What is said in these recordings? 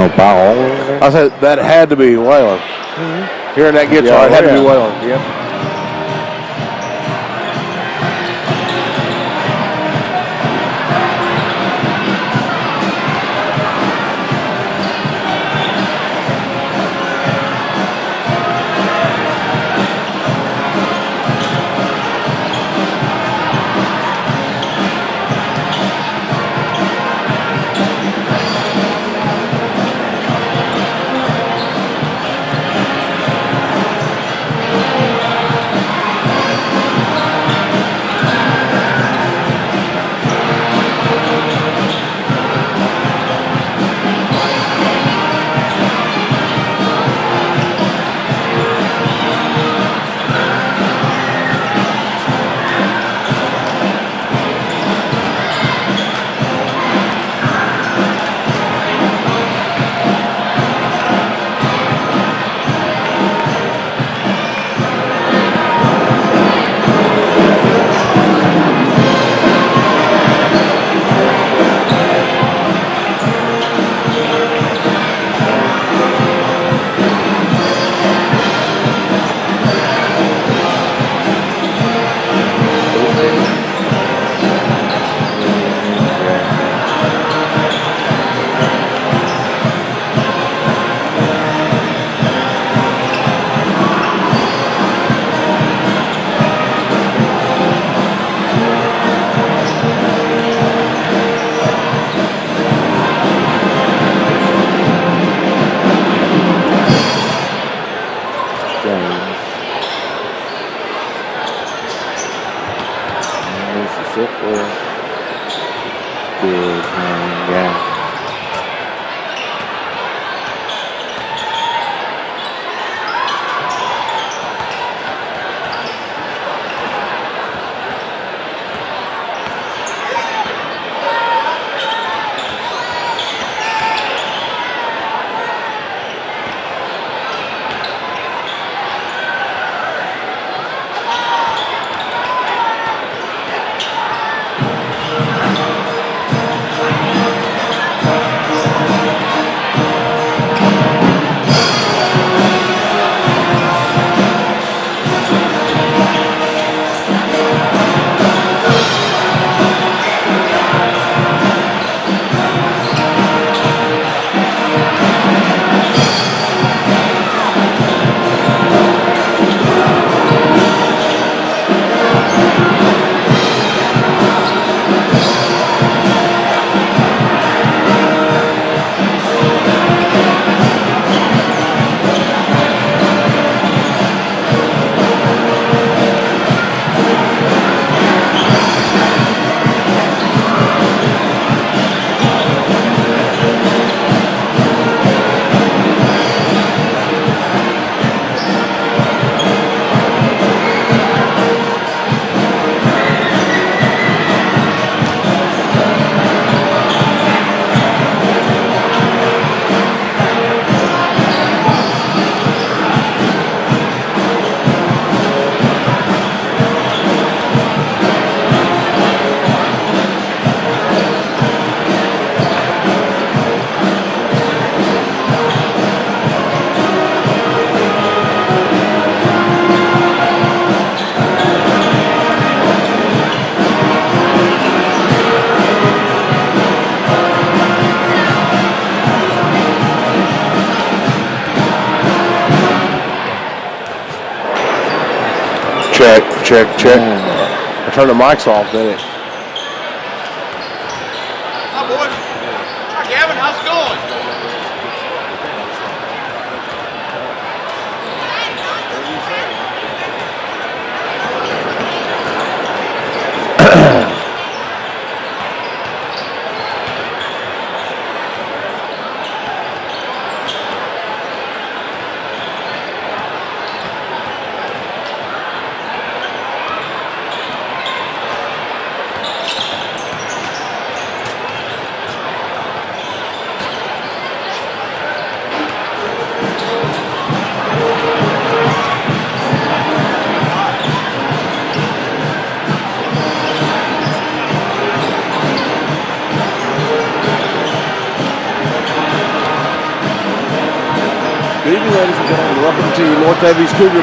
No foul. I said that had to be Whalen. Hearing that guitar, it had to be Whalen. Yeah. Check. I turned the mics off, didn't it? Hi, boys. Hi, Gavin. How's it going? ladies and gentlemen. Welcome to North Daviess Cougar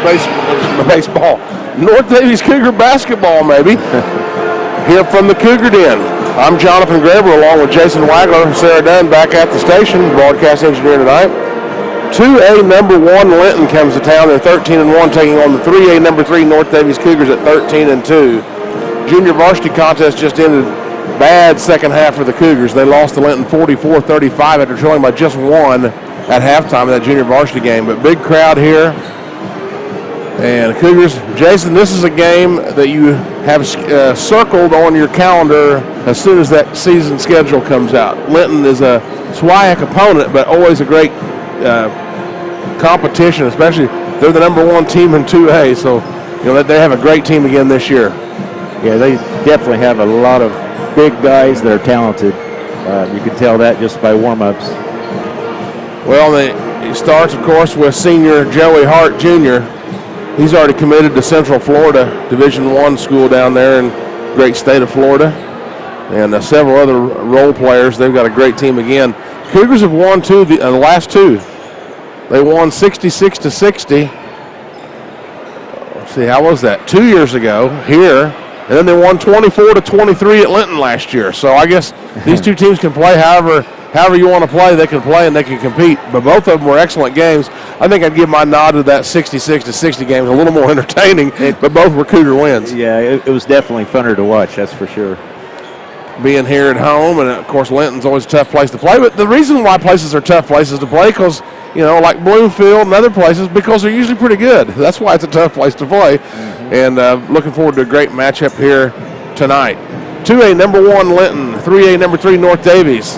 baseball. North Daviess Cougar basketball, maybe. Here from the Cougar Den. I'm Jonathan Graber along with Jason Wagler and Sarah Dunn back at the station, broadcast engineer tonight. 2A number 1 Linton comes to town. They're 13-1, taking on the 3A number 3 North Daviess Cougars at 13-2. Junior varsity contest just ended. Bad second half for the Cougars. They lost to Linton 44-35 after trailing by just 1 at halftime of that junior varsity game. But big crowd here. And Cougars, Jason, this is a game that you have circled on your calendar as soon as that season schedule comes out. Linton is a SWIAC opponent, but always a great competition, especially they're the number 1 team in 2A, so you know they have a great team again this year. Yeah, they definitely have a lot of big guys that are talented. You can tell that just by warm-ups. Well, it starts, of course, with senior Joey Hart Jr. He's already committed to Central Florida Division I school down there in great state of Florida. And several other role players. They've got a great team again. Cougars have won the last 2. They won 66-60. Let's see, how was that? 2 years ago here. And then they won 24-23 at Linton last year. So I guess these two teams can play however you want to play. They can play and they can compete. But both of them were excellent games. I think I'd give my nod to that 66-60 game. A little more entertaining, but both were Cougar wins. Yeah, it was definitely funner to watch, that's for sure. Being here at home, and of course Linton's always a tough place to play. But the reason why places are tough places to play, because like Bloomfield and other places, because they're usually pretty good. That's why it's a tough place to play. Mm-hmm. And looking forward to a great matchup here tonight. 2A number 1 Linton, 3A number 3 North Daviess.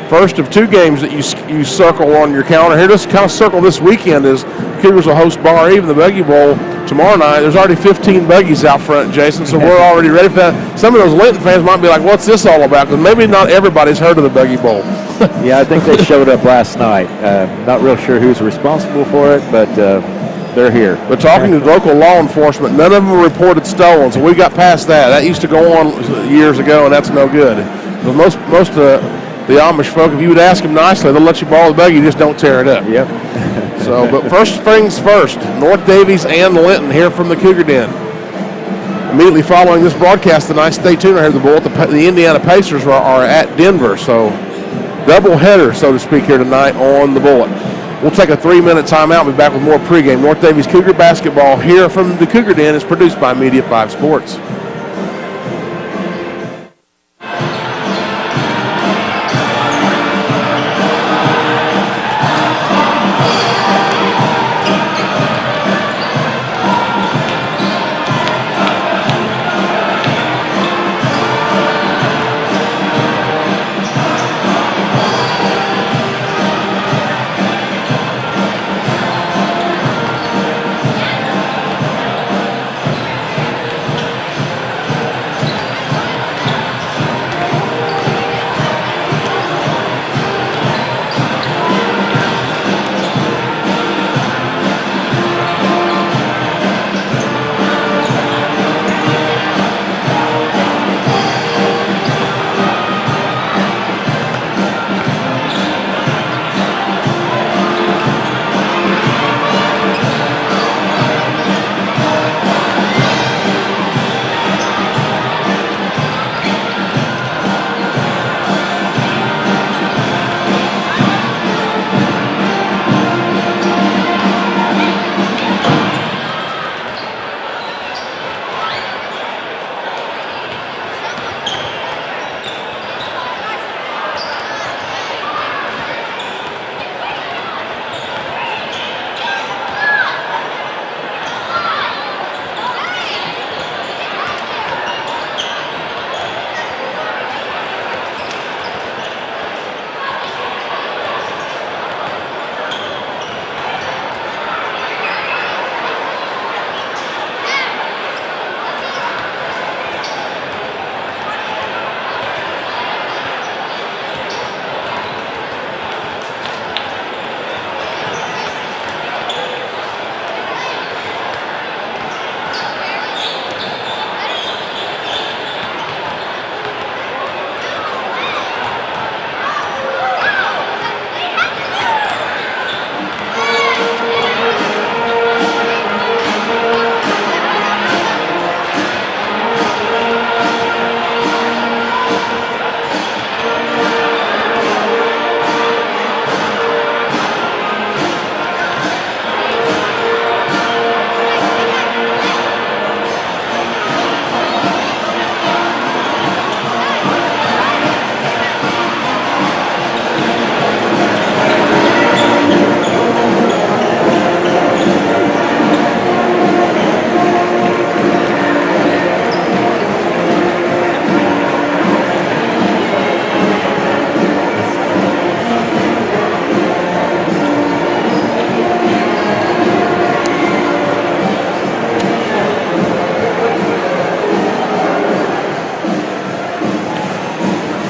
First of 2 games that you circle on your calendar. Here, just kind of circle this weekend is Cougars will host Bar Eve in the Buggy Bowl tomorrow night. There's already 15 buggies out front, Jason, so we're already ready for that. Some of those Linton fans might be like, what's this all about? Because maybe not everybody's heard of the Buggy Bowl. Yeah, I think they showed up last night. Not real sure who's responsible for it, but they're here. But talking to local law enforcement, none of them were reported stolen, so we got past that. That used to go on years ago, and that's no good. But most the Amish folk, if you would ask them nicely, they'll let you borrow the buggy, you just don't tear it up. Yep. So, but first things first, North Daviess and Linton here from the Cougar Den. Immediately following this broadcast tonight, stay tuned. I heard the Indiana Pacers are at Denver, so double header, so to speak, here tonight on the Bullet. We'll take a 3-minute timeout. We'll be back with more pregame. North Daviess Cougar basketball here from the Cougar Den is produced by Media 5 Sports.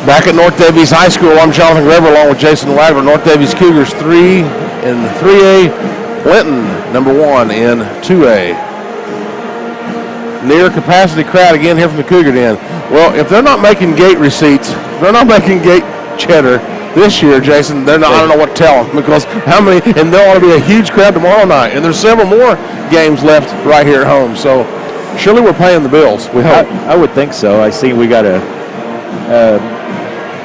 Back at North Daviess High School, I'm Jonathan Greber along with Jason Wagner. North Daviess Cougars 3 in 3A. Linton, number 1 in 2A. Near capacity crowd again here from the Cougar Den. Well, if they're not making gate receipts, if they're not making gate cheddar this year, Jason, they're not, I don't know what to tell them, because how many, and there ought to be a huge crowd tomorrow night, and there's several more games left right here at home, so surely we're paying the bills, we hope. I would think so. I see we got a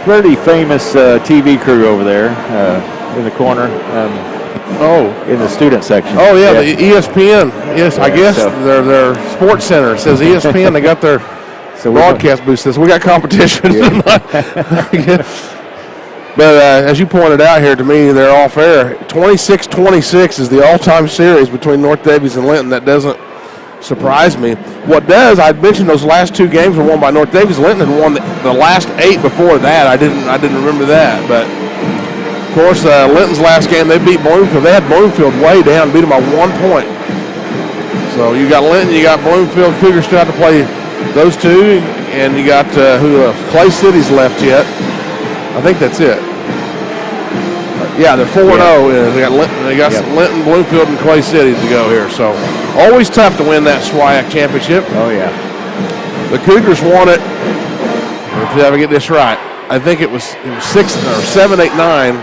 pretty famous TV crew over there in the corner. In the student section. Oh yeah, the ESPN. Yes, I guess so. their sports center says ESPN. They got their broadcast booth. Says we got competition. Yeah. But as you pointed out here to me, they're all fair. 26-26 is the all-time series between North Daviess and Linton. That doesn't surprise me. What does? I mentioned those last 2 games were won by North Daviess. Linton had won the last 8 before that. I didn't remember that, but. Of course, Linton's last game, they beat Bloomfield. They had Bloomfield way down, beat them by 1 point. So you got Linton, you got Bloomfield. Cougars still have to play those 2, and you got Clay City's left yet. I think that's it. Yeah, they're 4-0. They got Linton, Bloomfield, and Clay City to go here. So always tough to win that SWIAC championship. Oh yeah. The Cougars won it. If you ever get this right, I think it was 6 or 7, 8, 9.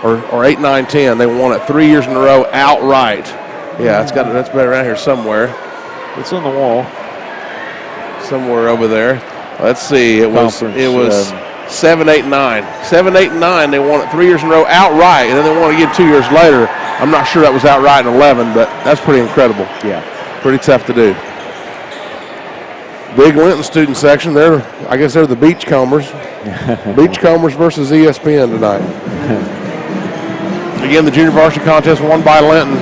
Or 8, 9, 10. They won it 3 years in a row outright. Yeah, that's better around here somewhere. It's on the wall. Somewhere over there. Let's see. It was 7, 8, 9. 7, 8, and 9. They won it 3 years in a row outright, and then they won it again 2 years later. I'm not sure that was outright in 11, but that's pretty incredible. Yeah, pretty tough to do. Big Linton student section. I guess they're the Beachcombers. Beachcombers versus ESPN tonight. Again, the junior varsity contest won by Linton.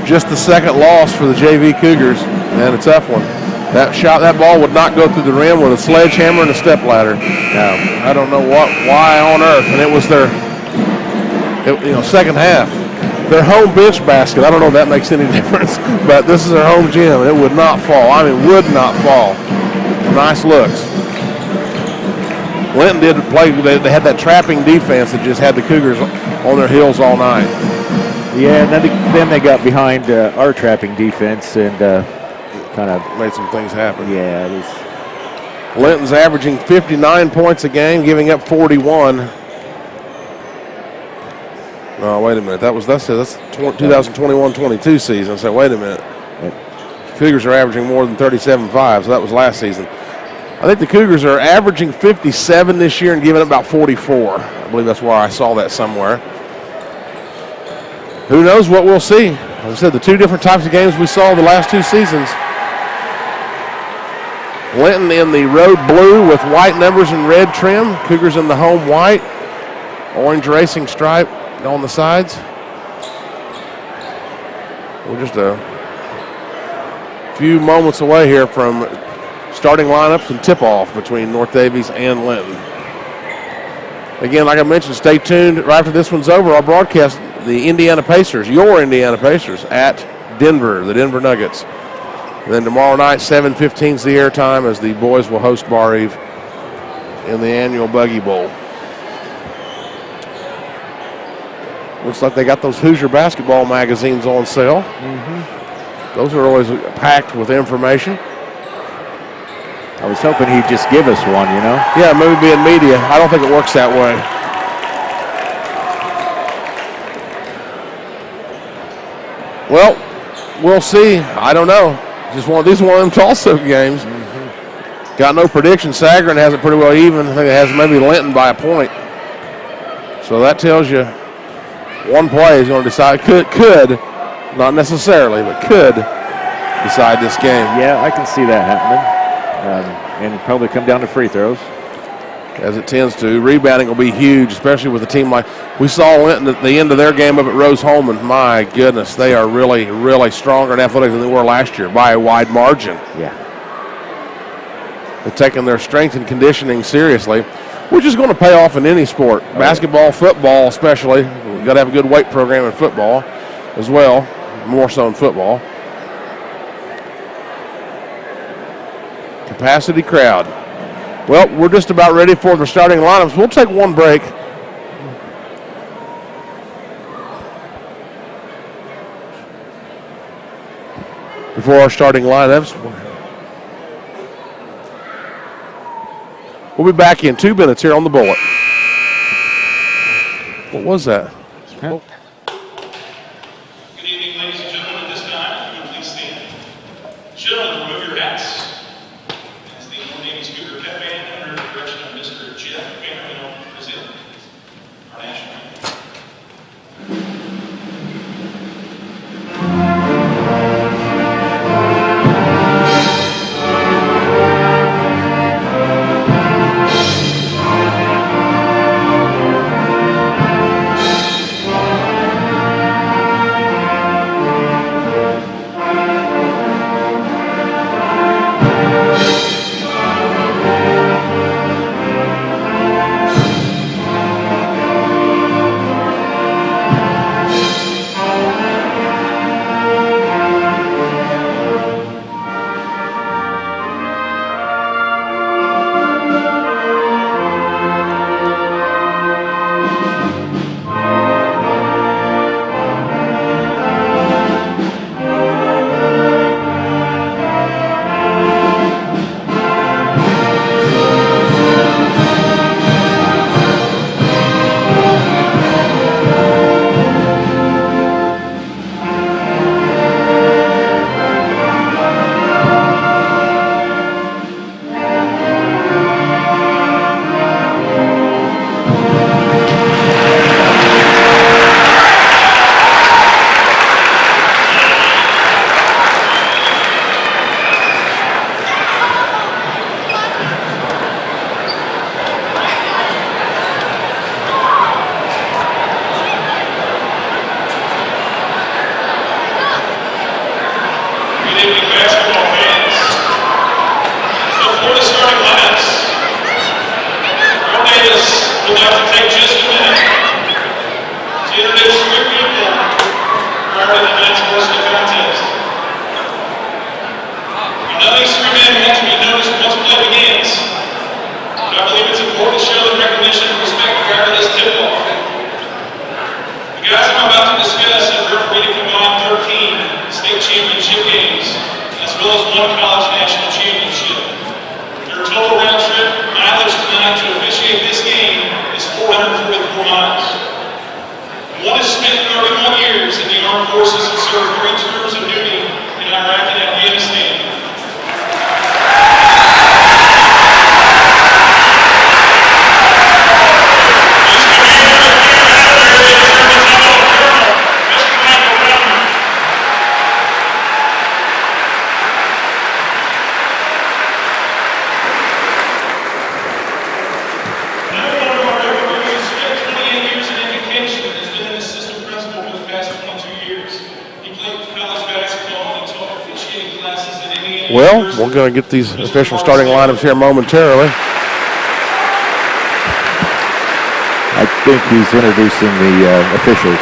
Just the second loss for the JV Cougars, and a tough one. That ball would not go through the rim with a sledgehammer and a stepladder. Now, I don't know why on earth, and it was their second half. Their home bench basket, I don't know if that makes any difference, but this is their home gym, and it would not fall. I mean, would not fall. Nice looks. Linton did play. They had that trapping defense that just had the Cougars on their heels all night. Yeah, and then they got behind our trapping defense and kind of made some things happen. Yeah, it was. Linton's averaging 59 points a game, giving up 41. Oh, wait a minute. That's 2021-22 season. So wait a minute. Cougars are averaging more than 37.5, so that was last season. I think the Cougars are averaging 57 this year and giving up about 44. I believe that's where I saw that somewhere. Who knows what we'll see? Like I said, the 2 different types of games we saw the last 2 seasons. Linton in the road blue with white numbers and red trim. Cougars in the home white. Orange racing stripe on the sides. We're just a few moments away here from starting lineups and tip-off between North Daviess and Linton. Again, like I mentioned, stay tuned. Right after this one's over, I'll broadcast the Indiana Pacers, your Indiana Pacers, at Denver, the Denver Nuggets. And then tomorrow night, 7:15 is the airtime as the boys will host Bar Eve in the annual Buggy Bowl. Looks like they got those Hoosier basketball magazines on sale. Mm-hmm. Those are always packed with information. I was hoping he'd just give us one, you know? Yeah, maybe being media. I don't think it works that way. Well, we'll see. I don't know. These are one of them toss-up games. Mm-hmm. Got no prediction. Sagarin has it pretty well even. I think it has maybe Linton by a point. So that tells you one play is going to decide. Could, not necessarily, but could decide this game. Yeah, I can see that happening. And probably come down to free throws. As it tends to. Rebounding will be huge, especially with a team like we saw Linton at the end of their game up at Rose-Hulman. My goodness, they are really, really stronger and athletic than they were last year by a wide margin. Yeah. They're taking their strength and conditioning seriously, which is going to pay off in any sport. Basketball, football especially. You've got to have a good weight program in football as well, more so in football. Capacity crowd. Well, we're just about ready for the starting lineups. We'll take one break. Before our starting lineups. We'll be back in 2 minutes here on the Bullet. What was that? Good evening, ladies and gentlemen. At this time, if you would please stand. Gentlemen, remove your hats. As the Daviess Cougar Pep Band, under the direction of Mr. Jeff Vanderbilt, present our national anthem. Well, we're going to get these official starting lineups here momentarily. I think he's introducing the officials.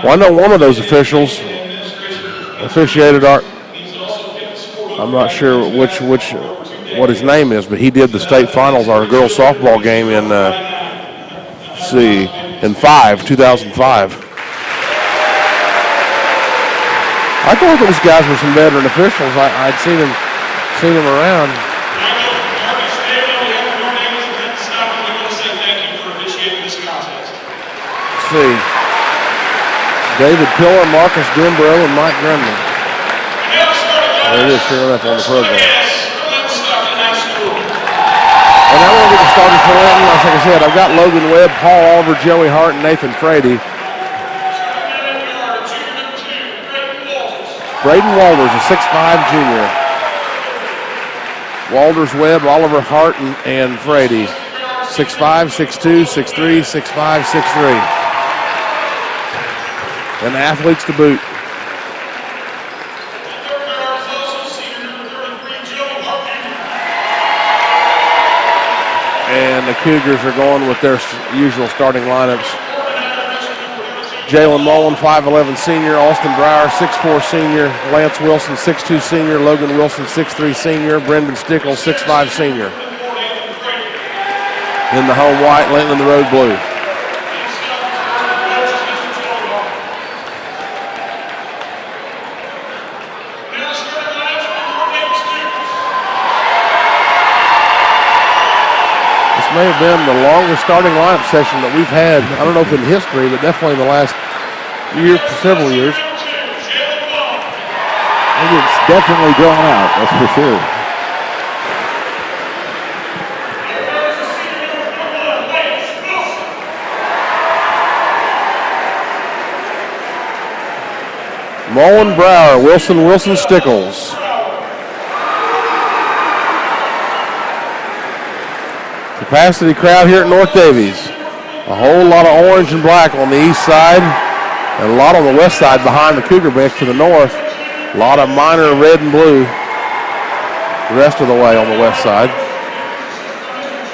Well, I know one of those officials officiated our. I'm not sure what his name is, but he did the state finals, our girls softball game in. In 2005. I thought those guys were some veteran officials. I'd seen them around. Let's see. David Pillar, Marcus Denbrough, and Mike Grundman. There it is, sure enough, on the program. And I want to get the starters for Linton. Like I said, I've got Logan Webb, Paul Oliver, Joey Hart, and Nathan Frady. Braden Walters, a 6'5" junior. Walters, Webb, Oliver, Hart, and Frady. 6'5", 6'2", 6'3", 6'5", 6'3". And athletes to boot. And the Cougars are going with their usual starting lineups. Jalen Mullen, 5'11 senior. Austin Brower, 6'4 senior. Lance Wilson, 6'2 senior. Logan Wilson, 6'3 senior. Brendan Stickles, 6'5 senior. In the home white, Linton in the road blue. May have been the longest starting lineup session that we've had. I don't know if in history, but definitely in the last year, several years. And it's definitely drawn out, that's for sure. Mullen, Brower, Wilson, Stickles. Capacity crowd here at North Daviess. A whole lot of orange and black on the east side, and a lot on the west side behind the Cougar bench to the north. A lot of minor red and blue the rest of the way on the west side.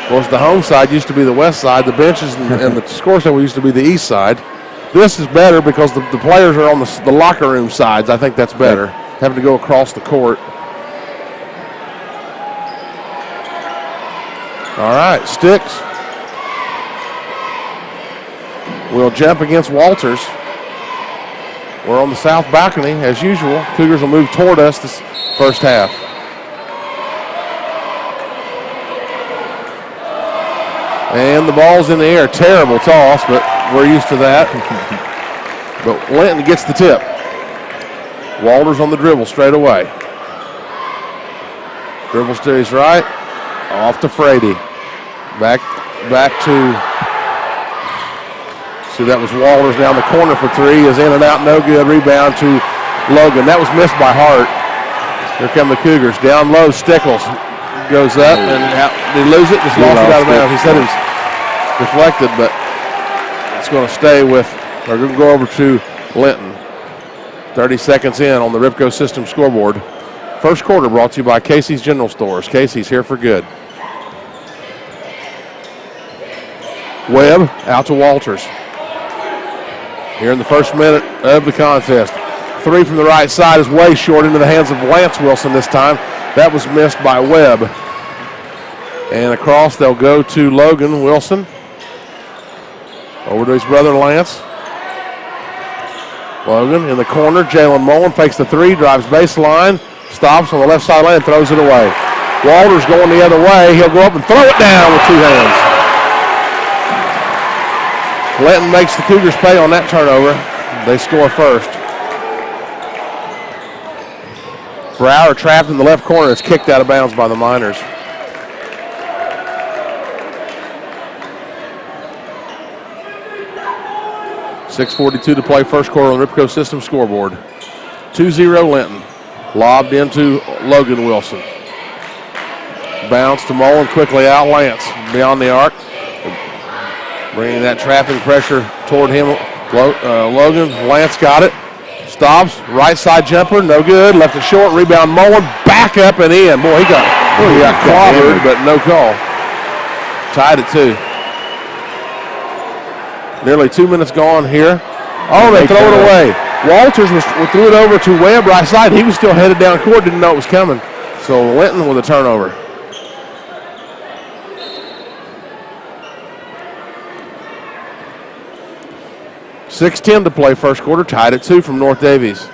Of course, the home side used to be the west side. The benches and the score table used to be the east side. This is better because the players are on the locker room sides. I think that's better, having to go across the court. All right, Sticks will jump against Walters. We're on the south balcony as usual. Cougars will move toward us this first half. And the ball's in the air. Terrible toss, but we're used to that. But Linton gets the tip. Walters on the dribble straight away. Dribble to his right. Off to Frady. Back to, see, that was Walters down the corner for three. Is in and out, no good. Rebound to Logan. That was missed by Hart. Here come the Cougars. Down low, Stickles goes up and out. Did he lose it? Just lost it out of bounds. He said it was deflected, but it's going to stay with, we're going to go over to Linton. 30 seconds in on the Ripco System scoreboard. First quarter brought to you by Casey's General Stores. Casey's, here for good. Webb out to Walters. Here in the first minute of the contest. Three from the right side is way short into the hands of Lance Wilson this time. That was missed by Webb. And across they'll go to Logan Wilson. Over to his brother Lance. Logan in the corner. Jalen Mullen fakes the three, drives baseline, stops on the left sideline, throws it away. Walters going the other way. He'll go up and throw it down with two hands. Linton makes the Cougars pay on that turnover. They score first. Brower trapped in the left corner. It's kicked out of bounds by the Miners. .6:42 to play, first quarter on the Ripco System scoreboard. 2-0 Linton. Lobbed into Logan Wilson. Bounce to Mullen, quickly out. Lance beyond the arc. Bringing that trapping pressure toward him. Logan, Lance got it. Stops, right side jumper, no good. Left it short, rebound Mullen, back up and in. Boy, he got clobbered, but no call. Tied at 2. Nearly 2 minutes gone here. Oh, they throw it away. Walters threw it over to Webb, right side. He was still headed down court, didn't know it was coming. So Linton with a turnover. .6:10 to play, first quarter, tied at 2 from North Daviess.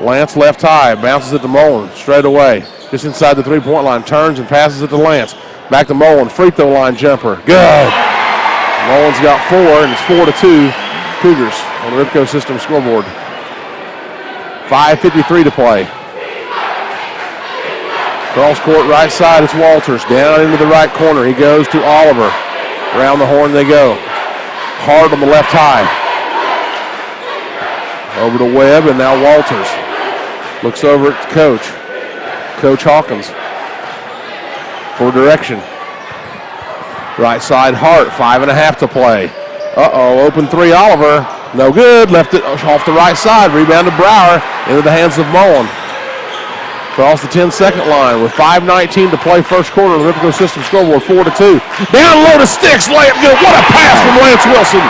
Lance left high, bounces it to Mullen, straight away. Just inside the three-point line, turns and passes it to Lance. Back to Mullen, free throw line jumper, good. Mullen's got 4, and it's 4-2 Cougars on the Ripco System scoreboard. 5:53 to play. Cross court right side, it's Walters. Down into the right corner, he goes to Oliver. Around the horn they go. Hard on the left high. Over to Webb, and now Walters. Looks over at Coach Hawkins, for direction. Right side, Hart, 5.5 to play. Open three, Oliver. No good, left it off the right side. Rebound to Brower, into the hands of Mullen. Across the 10-second line with 5:19 to play, first quarter of the Ripco System scoreboard, 4-2. Down low to Sticks, layup good. What a pass from Lance Wilson.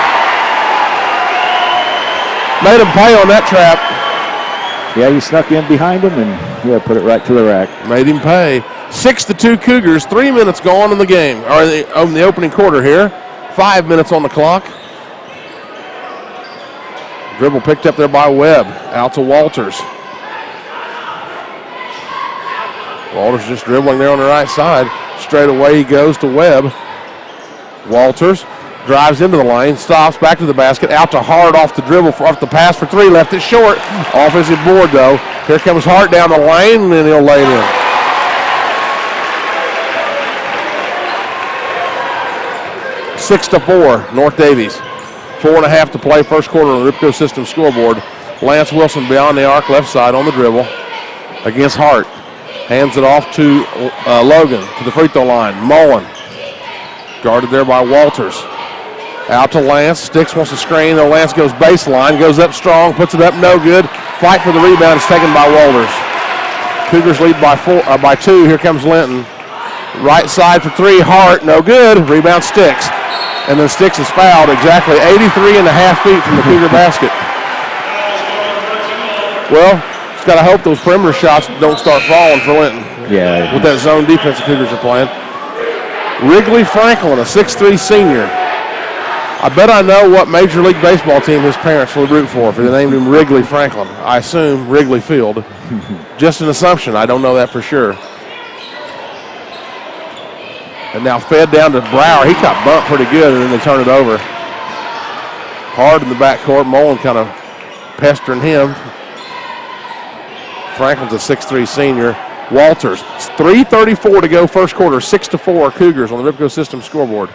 Made him pay on that trap. Yeah, you snuck in behind him and put it right to the rack. Made him pay. 6-2 Cougars. 3 minutes gone in the game, or in the opening quarter here. 5 minutes on the clock. Dribble picked up there by Webb. Out to Walters. Walters just dribbling there on the right side. Straight away he goes to Webb. Walters drives into the lane, stops, back to the basket, out to Hart off the dribble, off the pass for three, left it short. Offensive board though. Here comes Hart down the lane, and he'll lay it in. Six to 4, North Daviess. 4.5 to play, first quarter on the Ripco System scoreboard. Lance Wilson beyond the arc, left side on the dribble against Hart. Hands it off to Logan to the free throw line. Mullen guarded there by Walters. Out to Lance. Sticks wants to screen. Though Lance goes baseline. Goes up strong. Puts it up. No good. Fight for the rebound is taken by Walters. Cougars lead by 2. Here comes Linton. Right side for three. Hart. No good. Rebound Sticks. And then Sticks is fouled exactly 83.5 feet from the Cougar basket. Well, just got to hope those perimeter shots don't start falling for Linton. Yeah. With that zone defense the Cougars are playing. Wrigley Franklin, a 6'3 senior. I bet I know what Major League Baseball team his parents would root for if they named him Wrigley Franklin. I assume Wrigley Field. Just an assumption. I don't know that for sure. And now fed down to Brower. He got bumped pretty good, and then they turn it over. Hard in the backcourt. Mullen kind of pestering him. Franklin's a 6'3 senior. Walters. 3:34 to go first quarter. 6-4 Cougars on the Ripco System scoreboard.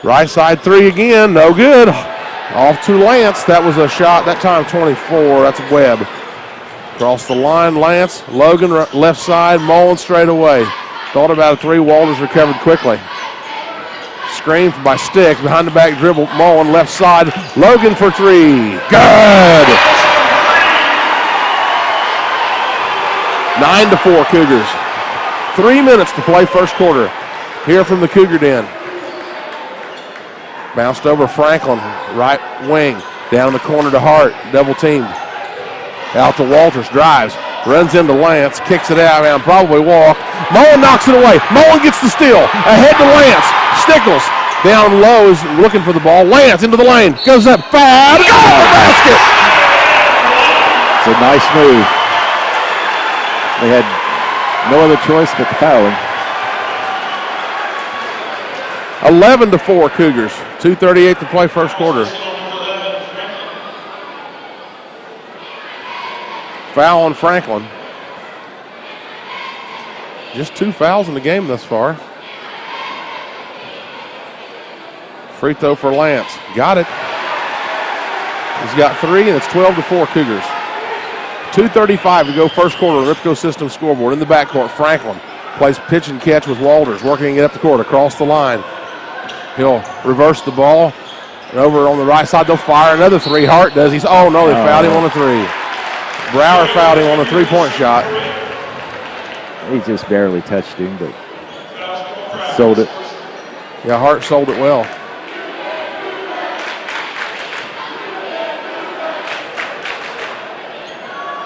Right side three again. No good. Off to Lance. That was a shot. That time 24. That's Webb. Across the line, Lance. Logan left side. Mullen straight away. Thought about a three. Walters recovered quickly. Screen by Sticks. Behind the back dribble. Mullen left side. Logan for three. Good. 9-4 Cougars. 3 minutes to play first quarter. Here from the Cougar Den. Bounced over Franklin. Right wing. Down in the corner to Hart. Double teamed. Out to Walters. Drives. Runs into Lance. Kicks it out and probably walk. Mullen knocks it away. Mullen gets the steal. Ahead to Lance. Stickles. Down low is looking for the ball. Lance into the lane. Goes up. Foul. Goal! Basket! It's a nice move. They had no other choice but fouling. 11-4 Cougars. 2:38 to play first quarter. Foul on Franklin. Just 2 fouls in the game thus far. Free throw for Lance. Got it. He's got 3, and it's 12-4 Cougars. 2:35 to go first quarter on the Ripco System scoreboard. In the backcourt, Franklin plays pitch and catch with Walters, working it up the court across the line. He'll reverse the ball. And over on the right side, they'll fire another three. Hart does. They fouled him on a three. Brower fouled him on a three-point shot. He just barely touched him, but sold it. Yeah, Hart sold it well.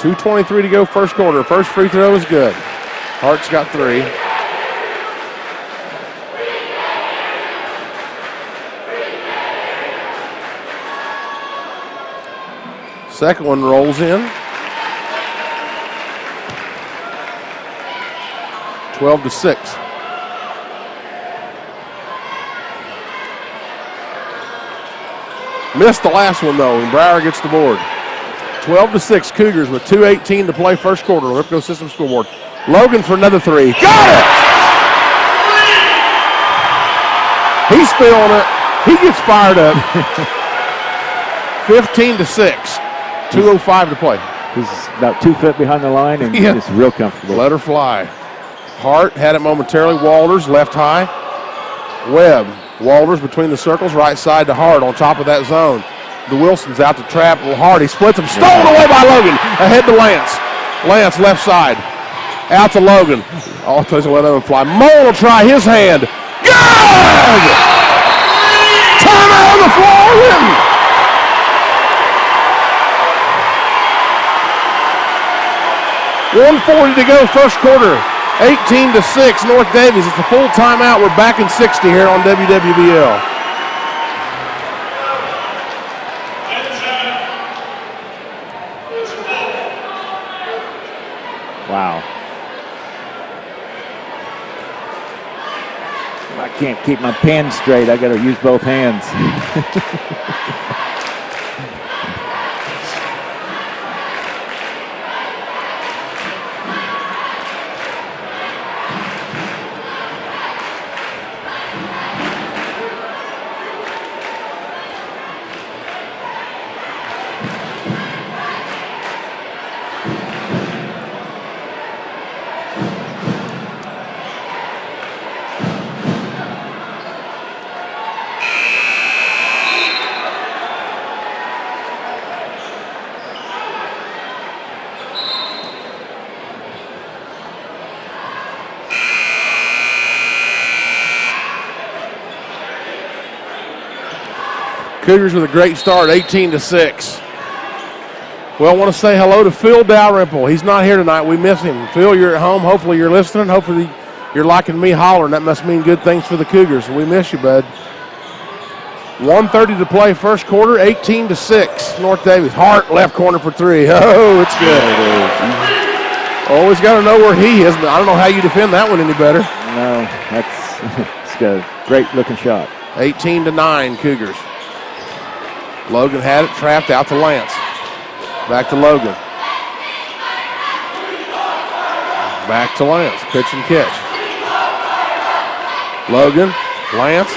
.223 to go first quarter. First free throw is good. Hart's got 3. Second one rolls in. 12-6. Missed the last one though, and Brower gets the board. 12-6 Cougars with 2:18 to play first quarter on the Ripco System scoreboard. Logan for another 3. Got it! He's feeling it. He gets fired up. 15-6. 2:05 to play. He's about 2 feet behind the line and just real comfortable. Let her fly. Hart had it momentarily. Walters left high. Webb. Walters between the circles. Right side to Hart on top of that zone. The Wilson's out to trap. Hart. He splits him. Stolen away by Logan. Ahead to Lance. Lance left side. Out to Logan. Oh, doesn't let him fly. Mullen will try his hand. Good! Timeout! on the floor, Linton. .140 to go, first quarter. 18-6, North Daviess. It's a full timeout. We're back in 60 here on WWBL. Wow. I can't keep my pen straight. I got to use both hands. Cougars with a great start, 18-6. Well, I want to say hello to Phil Dalrymple. He's not here tonight. We miss him. Phil, you're at home. Hopefully you're listening. Hopefully you're liking me hollering. That must mean good things for the Cougars. We miss you, bud. 1:30 to play, first quarter, 18-6. North Daviess. Hart, left corner for three. Oh, it's good. Always got to know where he is. I don't know how you defend that one any better. No, it's a great looking shot. 18-9, Cougars. Logan had it, trapped out to Lance. Back to Logan. Back to Lance, pitch and catch. Logan, Lance.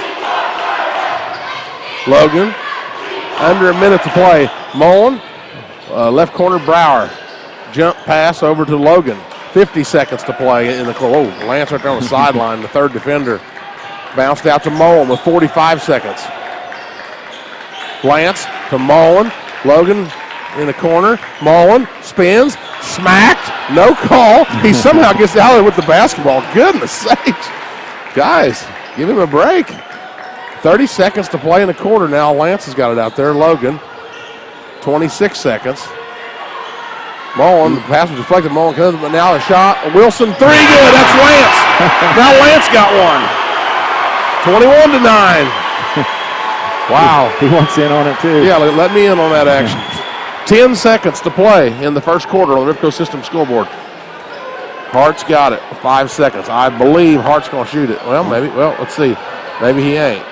Logan, under a minute to play. Mullen, left corner Brower. Jump pass over to Logan. 50 seconds to play in the close. Oh, Lance right there on the sideline, the third defender. Bounced out to Mullen with 45 seconds. Lance to Mullen. Logan in the corner. Mullen spins, smacked, no call. He somehow gets out of there with the basketball. Goodness sakes. Guys, give him a break. 30 seconds to play in the quarter now. Lance has got it out there. Logan, 26 seconds. Mullen, the pass was deflected. Mullen comes, but now a shot. Wilson, three, good. That's Lance. Now Lance got one. 21-9. Wow. He wants in on it, too. Yeah, let me in on that action. 10 seconds to play in the first quarter on the Ripco System scoreboard. Hart's got it. 5 seconds. I believe Hart's going to shoot it. Well, maybe. Well, let's see. Maybe he ain't.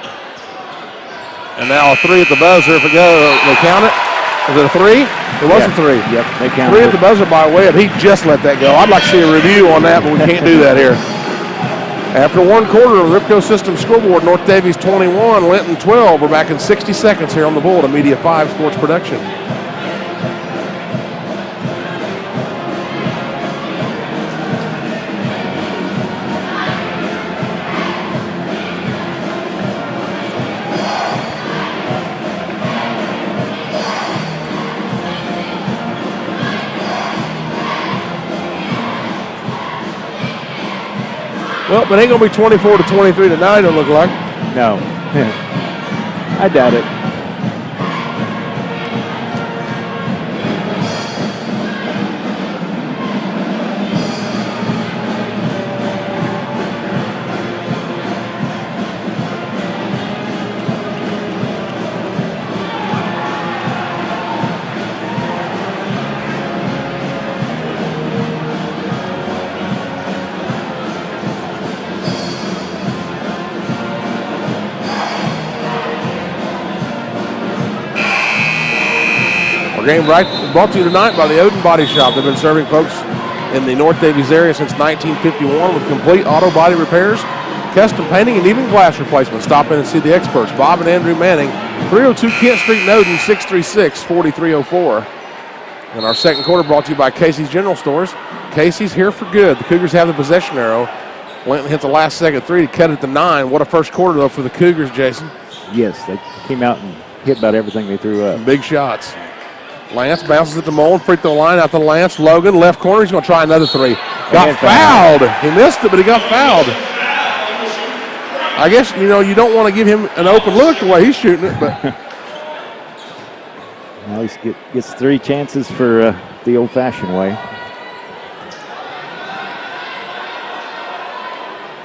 And now a three at the buzzer. If it goes, they count it. Is it a three? It was a three. Yep, they count Three it. at the buzzer by Webb. He just let that go. I'd like to see a review on that, but we can't do that here. After one quarter of the Ripco System scoreboard, North Daviess 21, Linton 12. We're back in 60 seconds here on the Bull, a Media 5 Sports Production. Well, but it ain't going to be 24-23 tonight, it'll look like. No. I doubt it. Our game brought to you tonight by the Odin Body Shop. They've been serving folks in the North Daviess area since 1951 with complete auto body repairs, custom painting, and even glass replacement. Stop in and see the experts, Bob and Andrew Manning, 302 Kent Street in Odin, 636-4304. And our second quarter brought to you by Casey's General Stores. Casey's here for good. The Cougars have the possession arrow. Linton hit the last second three to cut it to 9. What a first quarter, though, for the Cougars, Jason. Yes, they came out and hit about everything they threw up. Big shots. Lance bounces it to Mullen, free throw line out to Lance. Logan, left corner, he's going to try another three. Got fouled. He missed it, but he got fouled. I guess, you don't want to give him an open look the way he's shooting it, but. Well, he gets 3 chances for the old-fashioned way.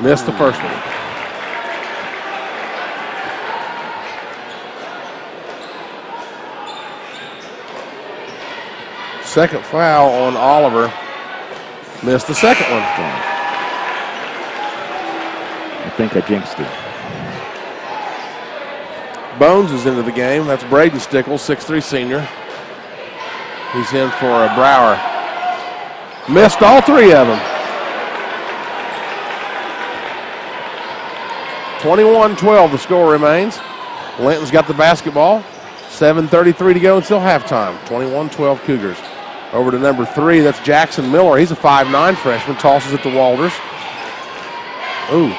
Missed the first one. Second foul on Oliver. Missed the second one. I think I jinxed him. Bones is into the game. That's Braden Stickles, 6'3" senior. He's in for Brower. Missed all 3 of them. 21-12 the score remains. Linton's got the basketball. 7:33 to go until halftime. 21-12 Cougars. Over to number 3, that's Jackson Miller. He's a 5'9" freshman, tosses it to Walters. Ooh.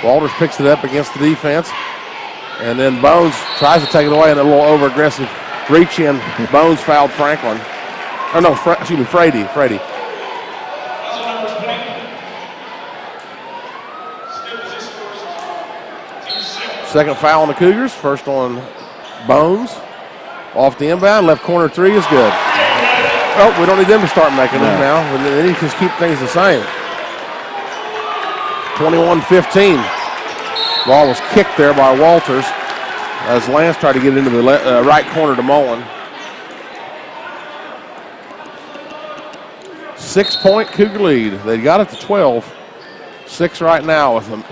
Walters picks it up against the defense. And then Bones tries to take it away in a little over-aggressive reach in. Bones fouled Franklin. Oh, no, Frady. Second foul on the Cougars. First on Bones. Off the inbound. Left corner 3 is good. Oh, we don't need them to start making them now. They need to just keep things the same. 21-15. Ball was kicked there by Walters as Lance tried to get into the right corner to Mullen. 6-point Cougar lead. They got it to 12. 6 right now with them.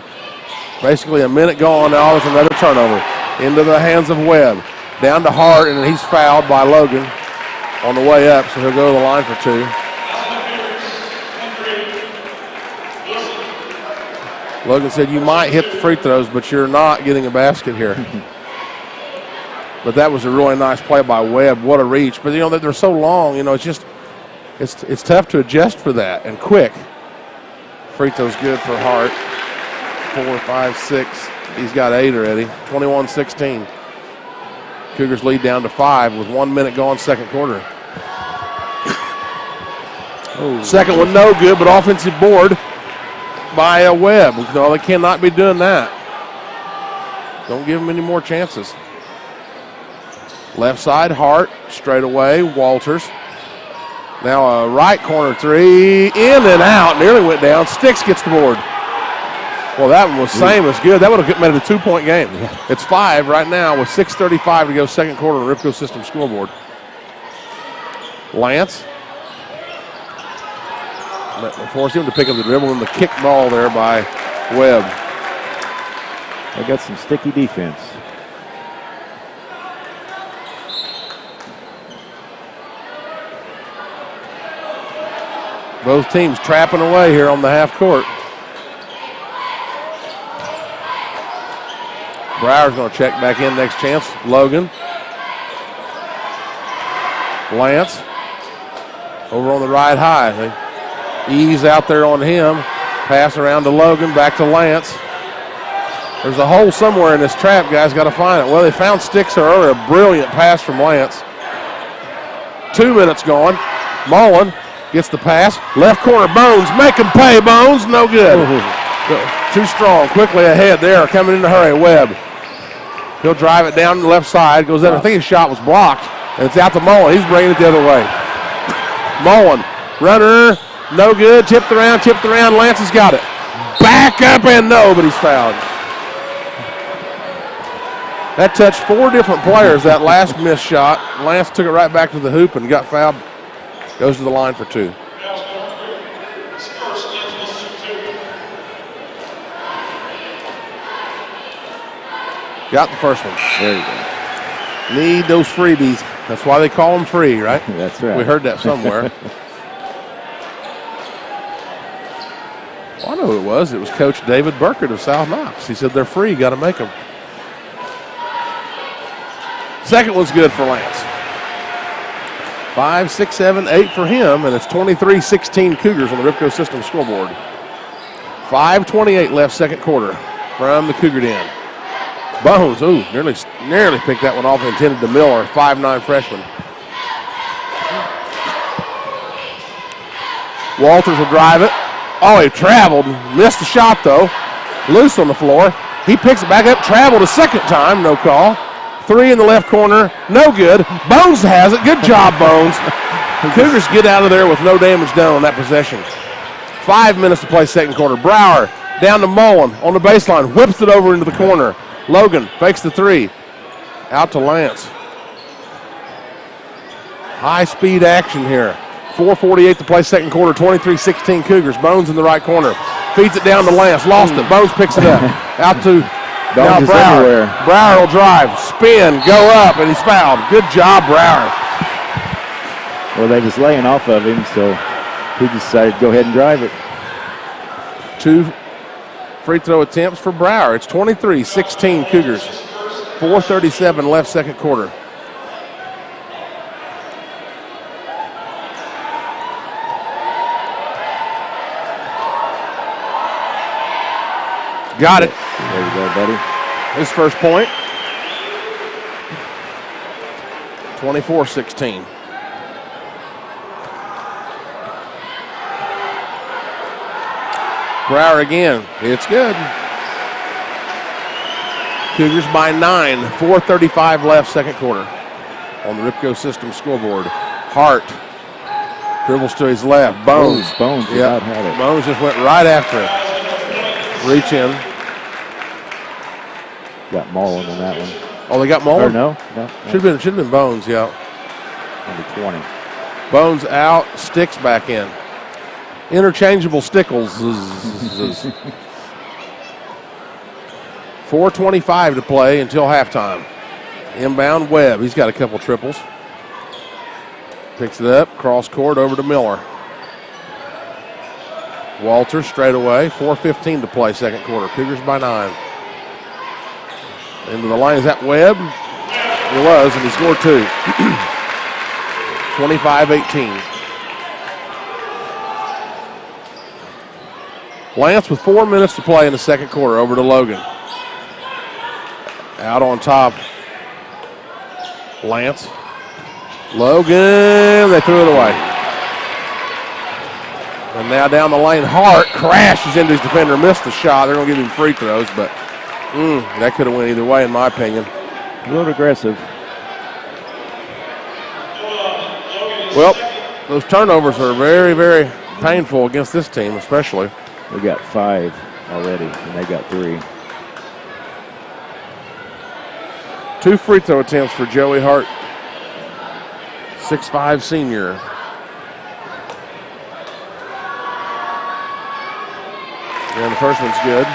Basically a minute gone. Now there's another turnover. Into the hands of Webb. Down to Hart, and he's fouled by Logan on the way up, so he'll go to the line for 2. Logan said, you might hit the free throws, but you're not getting a basket here. But that was a really nice play by Webb. What a reach. But, they're so long, it's just, it's tough to adjust for that, and quick. Free throw's good for Hart. 4, 5, 6. He's got 8 already. 21-16. Cougars lead down to 5 with 1 minute gone second quarter. Second one no good, but offensive board by Webb. No, they cannot be doing that. Don't give them any more chances. Left side, Hart, straight away, Walters. Now a right corner 3, in and out, nearly went down. Sticks gets the board. Well, that one was same as good. That would have made it a 2-point game. Yeah. It's 5 right now with 6:35 to go second quarter on the Ripco System scoreboard. Lance. Forced him to pick up the dribble and the kick ball there by Webb. They got some sticky defense. Both teams trapping away here on the half court. Brower's going to check back in next chance. Logan. Lance. Over on the right high. They ease out there on him. Pass around to Logan. Back to Lance. There's a hole somewhere in this trap. Guys got to find it. Well, they found Sticks earlier. A brilliant pass from Lance. 2 minutes gone. Mullen gets the pass. Left corner, Bones. Make him pay, Bones. No good. Too strong. Quickly ahead there. Coming in a hurry. Webb. He'll drive it down the left side. Goes in. I think his shot was blocked. And it's out to Mullen. He's bringing it the other way. Mullen. Runner. No good. Tipped around. Lance has got it. Back up and no, but he's fouled. That touched 4 different players, that last missed shot. Lance took it right back to the hoop and got fouled. Goes to the line for 2. Got the first one. There you go. Need those freebies. That's why they call them free, right? That's right. We heard that somewhere. Well, I know who it was. It was Coach David Burkett of South Knox. He said they're free. Got to make them. Second one's good for Lance. 5, 6, 7, 8 for him, and it's 23-16 Cougars on the Ripco System scoreboard. 5:28 left second quarter from the Cougar Den. Bones, nearly picked that one off, intended to Miller, 5'9" freshman. Walters will drive it. Oh, he traveled, missed the shot though. Loose on the floor. He picks it back up, traveled a second time, no call. 3 in the left corner, no good. Bones has it. Good job, Bones. Cougars get out of there with no damage done on that possession. 5 minutes to play second quarter. Brower down to Mullen on the baseline, whips it over into the corner. Logan fakes the 3. Out to Lance. High-speed action here. 4:48 to play second quarter, 23-16 Cougars. Bones in the right corner. Feeds it down to Lance. Lost it. Bones picks it up. Out to now Brower. Brower will drive, spin, go up, and he's fouled. Good job, Brower. Well, they was laying off of him, so he decided to go ahead and drive it. 2 free throw attempts for Brower. It's 23-16 Cougars. 4:37 left second quarter. Got it. There you go, buddy. His first point. 24-16. Brower again. It's good. Cougars by 9. 4:35 left second quarter on the Ripco System scoreboard. Hart dribbles to his left. Bones. Bones Yep. had it. Bones just went right after it. Reach in. Got Mullen on that one. Oh, they got Mullen? Or no? Should have been Bones, yeah. Number 20. Bones out, Sticks back in. Interchangeable Stickles. 4:25 to play until halftime. Inbound Webb. He's got a couple triples. Picks it up, cross court over to Miller. Walters straight away. 4:15 to play second quarter. Cougars by 9. Into the line. Is that Webb? It was, and he scored 2. 25-18. Lance with 4 minutes to play in the second quarter. Over to Logan. Out on top. Lance. Logan. They threw it away. And now down the lane, Hart crashes into his defender. Missed the shot. They're going to give him free throws, but that could have went either way in my opinion. A little aggressive. Well, those turnovers are very, very painful against this team, especially. We got 5 already, and they got 3. 2 free throw attempts for Joey Hart, 6'5" senior. And the first one's good.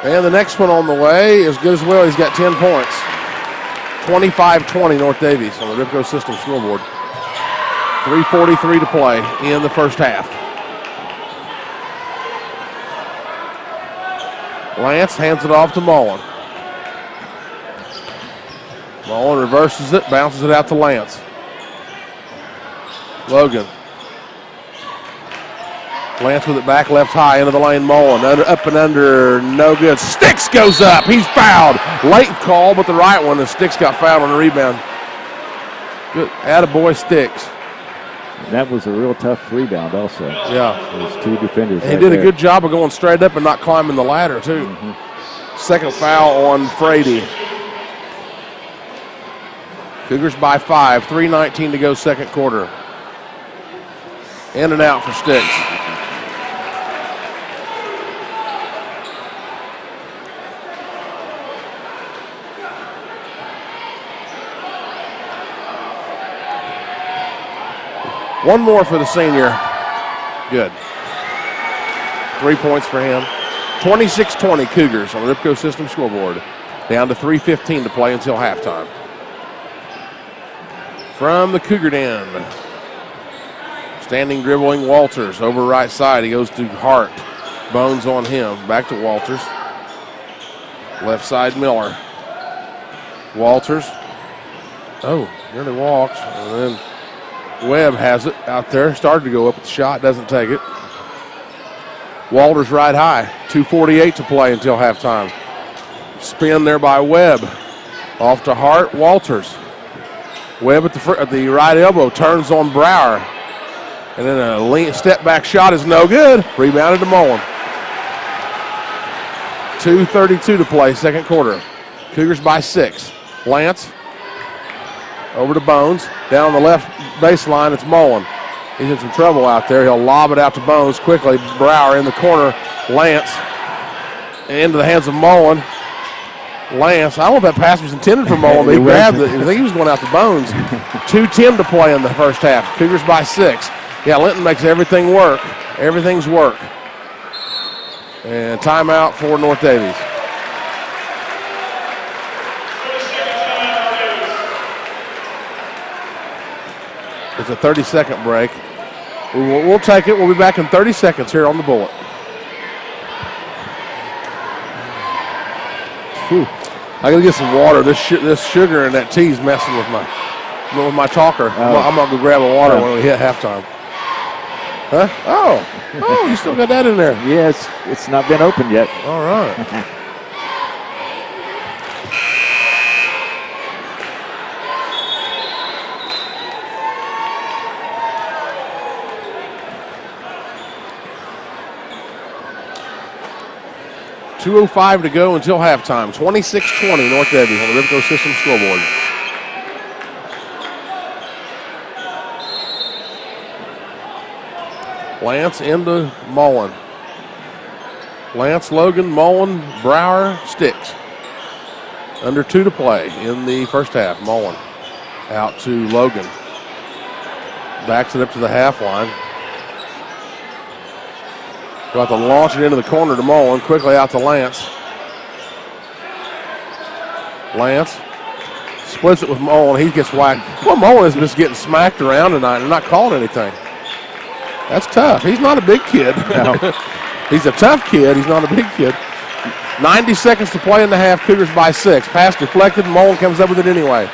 And the next one on the way is good as well. He's got 10 points. 25-20 North Daviess on the Ripco System scoreboard. 3:43 to play in the first half. Lance hands it off to Mullen. Mullen reverses it, bounces it out to Lance. Logan. Lance with it back left high into the lane. Mullen up and under, no good. Sticks goes up. He's fouled. Late call, but the right one. And Sticks got fouled on the rebound. Good. Attaboy Sticks. And that was a real tough rebound also. Yeah. Those 2 defenders. And he did a good job of going straight up and not climbing the ladder, too. Second foul on Frady. Cougars by 5. 3:19 to go second quarter. In and out for Sticks. One more for the senior. Good. 3 points for him. 26-20 Cougars on the Ripco System scoreboard. Down to 3:15 to play until halftime. From the Cougar den. Standing dribbling Walters over right side. He goes to Hart. Bones on him. Back to Walters. Left side Miller. Walters. Oh, nearly walks. And then Webb has it out there. Started to go up with the shot. Doesn't take it. Walters right high. 2:48 to play until halftime. Spin there by Webb. Off to Hart. Walters. Webb at the right elbow turns on Brower. And then a lean step back shot is no good. Rebounded to Mullen. 2:32 to play, second quarter. Cougars by 6. Lance over to Bones. Down the left baseline, it's Mullen. He's in some trouble out there. He'll lob it out to Bones quickly. Brower in the corner. Lance into the hands of Mullen. Lance, I don't know if that pass was intended for Mullen, but he grabbed it. I think he was going out to Bones. 2:10 to play in the first half. Cougars by 6. Yeah, Linton makes everything work. Everything's work. And timeout for North Daviess. It's a 30-second break. We'll take it. We'll be back in 30 seconds here on the Bullet. Whew. I gotta get some water. This sugar and that tea's messing with my talker. I'm gonna go grab a water when we hit halftime. Huh? Oh, you still got that in there? Yes, it's not been opened yet. All right. .205 to go until halftime. 26-20 North Daviess on the Ripco System scoreboard. Lance into Mullen. Lance, Logan, Mullen, Brower, Sticks. Under 2 to play in the first half. Mullen out to Logan. Backs it up to the half line. About to launch it into the corner to Mullen. Quickly out to Lance. Lance splits it with Mullen. He gets whacked. Well, Mullen is just getting smacked around tonight and not calling anything. That's tough. He's not a big kid. No. He's a tough kid. He's not a big kid. 90 seconds to play in the half. Cougars by 6. Pass deflected. Mullen comes up with it anyway.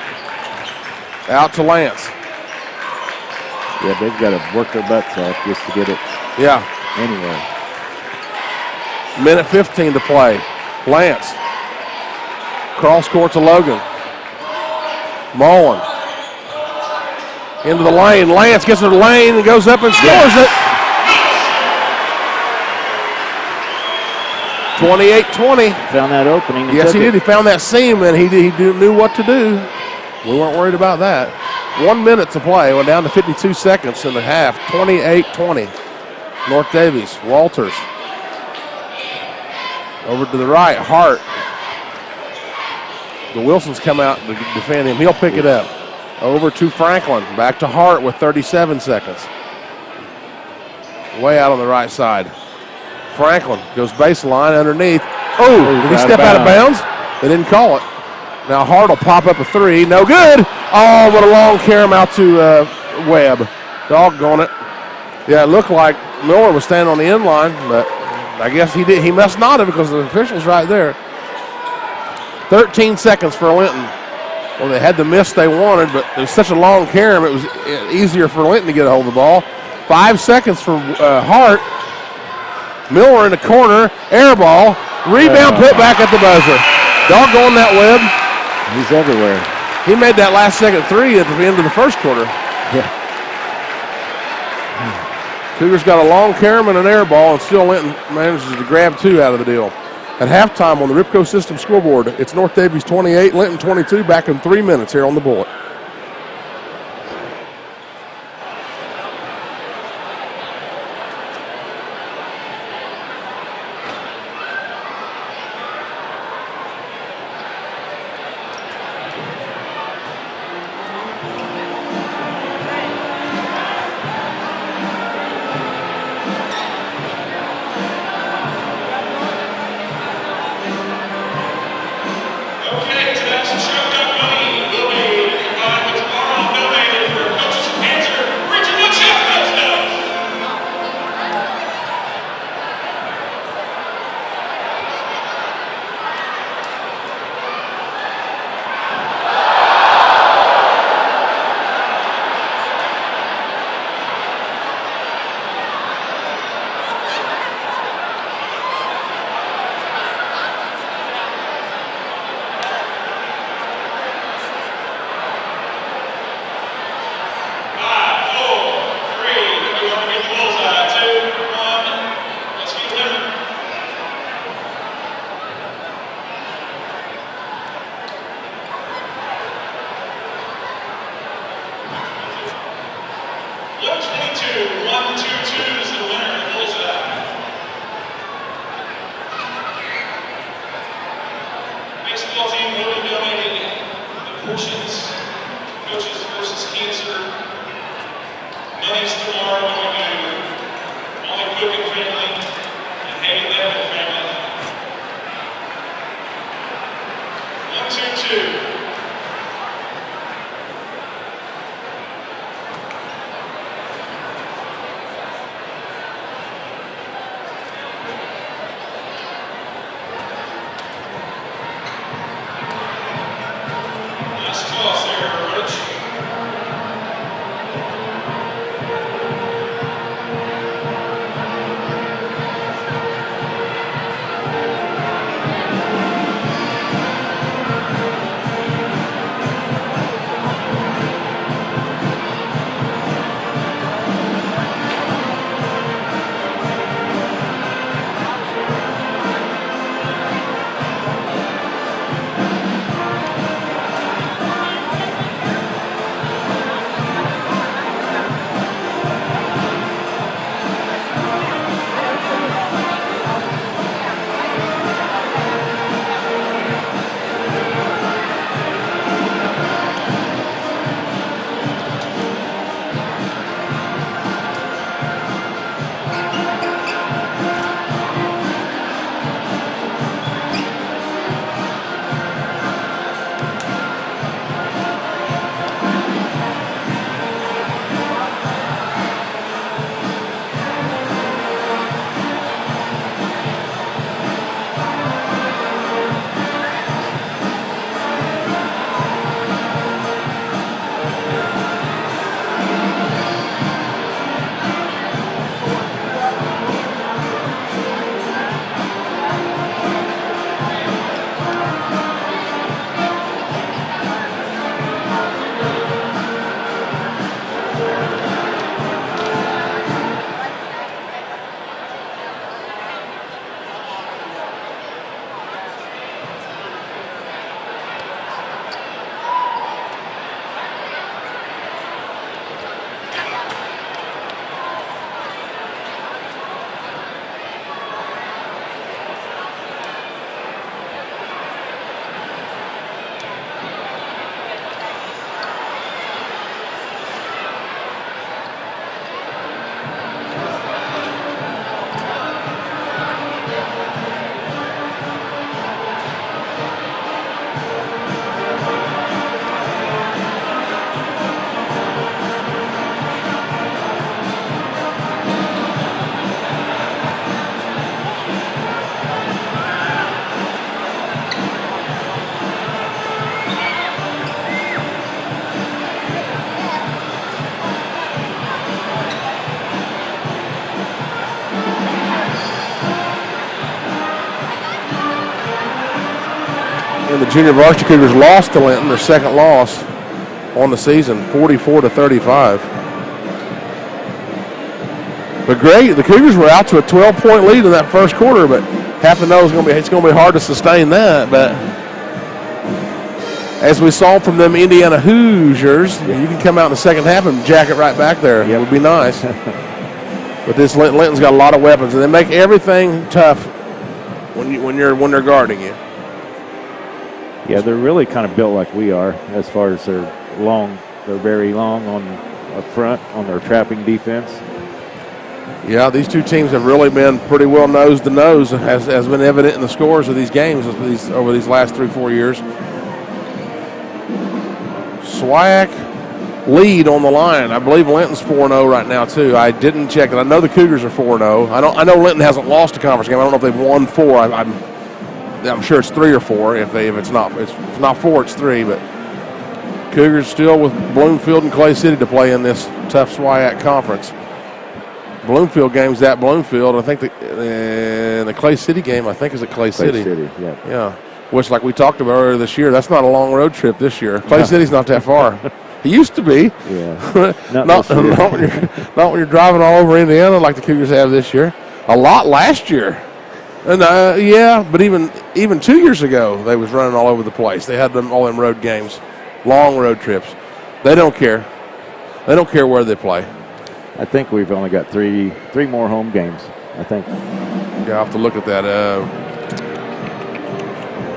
Out to Lance. Yeah, they've got to work their butts off just to get it. Yeah. Anyway. Minute 15 to play. Lance. Cross court to Logan. Mullen. Into the lane. Lance gets to the lane and goes up and scores it. 28-20. Found that opening. Yes, he did. He found that seam and he knew what to do. We weren't worried about that. 1 minute to play. We're down to 52 seconds in the half. 28-20. North Daviess. Walters. Over to the right. Hart. The Wilsons come out to defend him. He'll pick it up. Over to Franklin. Back to Hart with 37 seconds. Way out on the right side. Franklin goes baseline underneath. Oh, did he step out of bounds? They didn't call it. Now Hart will pop up a 3. No good. Oh, what a long carom out to Webb. Doggone it. Yeah, it looked like Miller was standing on the end line, but I guess he did. He must not have because the official's right there. 13 seconds for Linton. Well, they had the miss they wanted, but it was such a long carom, it was easier for Linton to get a hold of the ball. 5 seconds for Hart. Miller in the corner, air ball, rebound, put back at the buzzer. Doggone that Webb. He's everywhere. He made that last second 3 at the end of the first quarter. Yeah. Cougars got a long carom and an air ball, and still Linton manages to grab 2 out of the deal. At halftime on the Ripco System scoreboard, it's North Daviess 28, Linton 22, back in 3 minutes here on the Bullet. Okay, tonight's show company will be addictions, coaches versus cancer, money's tomorrow, what do you do? Molly Coogan family, and Haley Levin family. 1-2-2. Last toss there, Rich. And the junior varsity Cougars lost to Linton, their second loss on the season, 44-35. But great, the Cougars were out to a 12-point lead in that first quarter, but have to know it's going to be hard to sustain that. But as we saw from them Indiana Hoosiers, you can come out in the second half and jack it right back there. It would be nice. But this Linton's got a lot of weapons, and they make everything tough when they're guarding you. Yeah, they're really kind of built like we are as far as they're long. They're very long on up front on their trapping defense. Yeah, these two teams have really been pretty well nose to nose, as been evident in the scores of these games over these last 3-4 years. Swayak lead on the line. I believe Linton's 4-0 right now too. I didn't check it. I know the Cougars are 4-0. I know Linton hasn't lost a conference game. I don't know if they've won 4. I'm sure it's 3 or 4. If it's not 4, it's 3. But Cougars still with Bloomfield and Clay City to play in this tough Swayak conference. Bloomfield game's at Bloomfield. I think the Clay City game, I think, is at Clay City. Yeah. Which, like we talked about earlier this year, that's not a long road trip this year. Clay City's not that far. It used to be. Yeah. not when you're driving all over Indiana like the Cougars have this year. A lot last year. And but even 2 years ago, they was running all over the place. They had all them road games, long road trips. They don't care. They don't care where they play. I think we've only got three more home games, I think. Yeah, I'll have to look at that.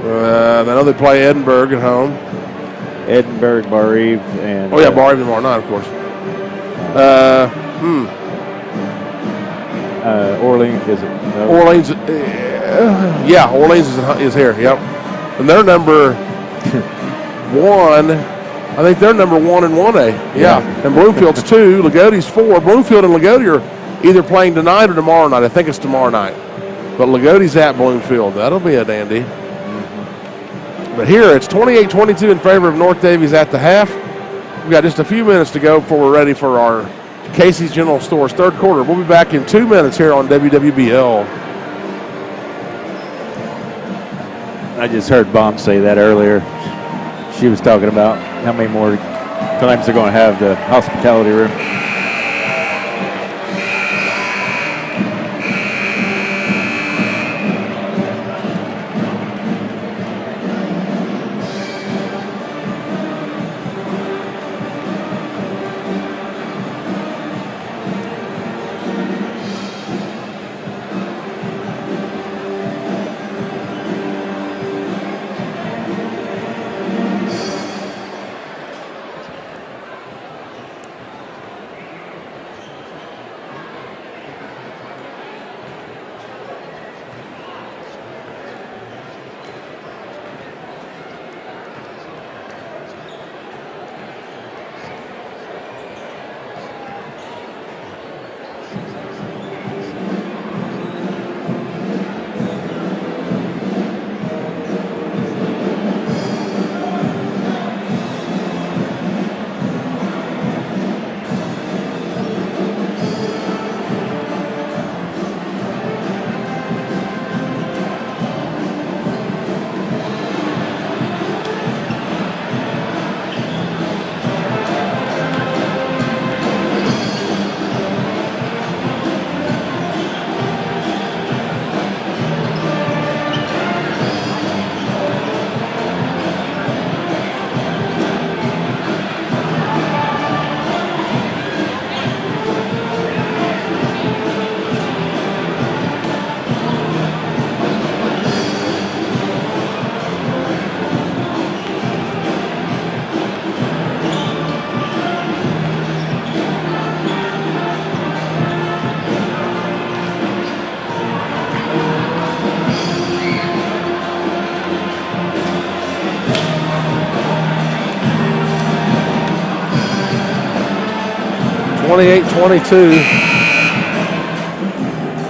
I know they play Edinburgh at home. Edinburgh, Bar Eve, and Bar Eve tomorrow night, of course. Orleans is it? No. Orleans. Orleans is here. Yep, and they're number 1. I think they're number 1 in 1A. Yeah, and Bloomfield's 2. Lagodie's 4. Bloomfield and Lagodie are either playing tonight or tomorrow night. I think it's tomorrow night. But Lagodie's at Bloomfield. That'll be a dandy. Mm-hmm. But here it's 28-22 in favor of North Daviess at the half. We've got just a few minutes to go before we're ready for our Casey's General Stores third quarter. We'll be back in 2 minutes here on WWBL. I just heard Bomb say that earlier. She was talking about how many more times they're going to have the hospitality room.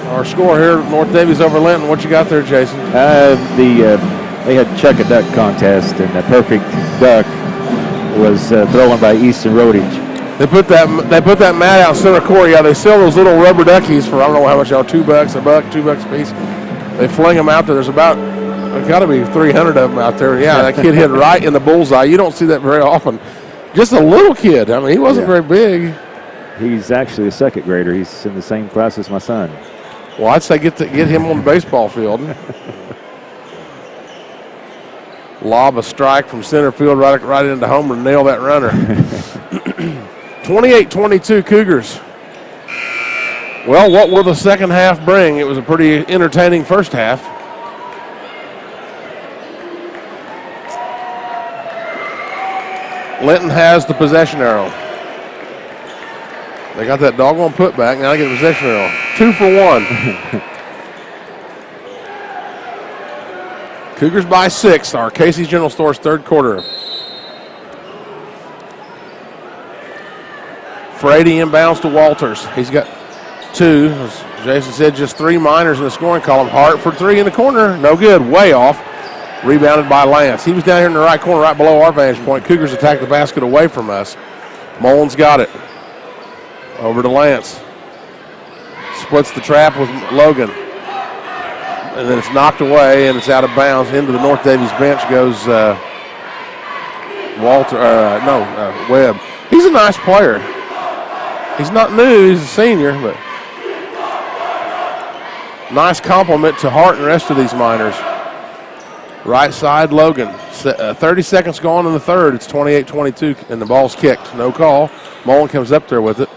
Our score here, North Daviess over Linton. What you got there, Jason? They had Chuck a Duck contest, and the perfect duck was thrown by Easton Rodage. They put that mat out center court. Yeah, they sell those little rubber duckies for I don't know how much y'all, $2, $1, $2 a piece. They fling them out there. There's got to be 300 of them out there. Yeah, that kid hit right in the bullseye. You don't see that very often. Just a little kid. I mean, he wasn't very big. He's actually a second grader. He's in the same class as my son. Well, I'd say get him on the baseball field. Lob a strike from center field right into homer and nail that runner. 28-22 Cougars. Well, what will the second half bring? It was a pretty entertaining first half. Linton has the possession arrow. They got that doggone putback. Now they get the possession arrow. 2 for 1. Cougars by 6. Our Casey's General Stores third quarter. Frady inbounds to Walters. He's got 2. As Jason said, just 3 minors in the scoring column. Hart for 3 in the corner. No good. Way off. Rebounded by Lance. He was down here in the right corner, right below our vantage point. Cougars attacked the basket away from us. Mullins got it. Over to Lance. Splits the trap with Logan. And then it's knocked away and it's out of bounds. Into the North Daviess bench goes Webb. He's a nice player. He's not new, he's a senior, but nice compliment to Hart and the rest of these minors. Right side, Logan. 30 seconds gone in the third. It's 28-22, and the ball's kicked. No call. Mullen comes up there with it.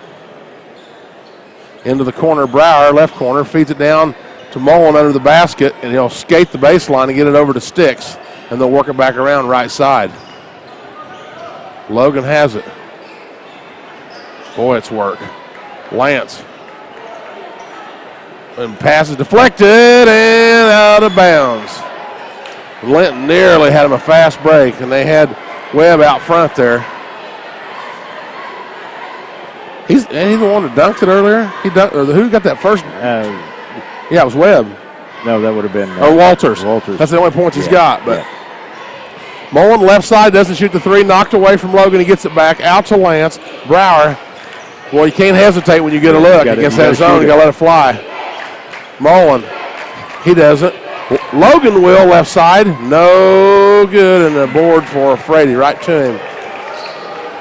Into the corner, Brower, left corner, feeds it down to Mullen under the basket, and he'll skate the baseline and get it over to Sticks, and they'll work it back around right side. Logan has it. Boy, it's work. Lance. And pass is deflected and out of bounds. Linton nearly had him a fast break, and they had Webb out front there. He's the one that dunked it earlier? Who got that first? Yeah, it was Webb. No, that would have been. Or Walters. Walters. That's the only points he's got. But Mullen, left side, doesn't shoot the three. Knocked away from Logan. He gets it back out to Lance. Brower. Well, you can't hesitate when you get a look against that zone. You got to let it fly. Mullen. He doesn't. Logan will, left side. No good. And the board for Frady, right to him.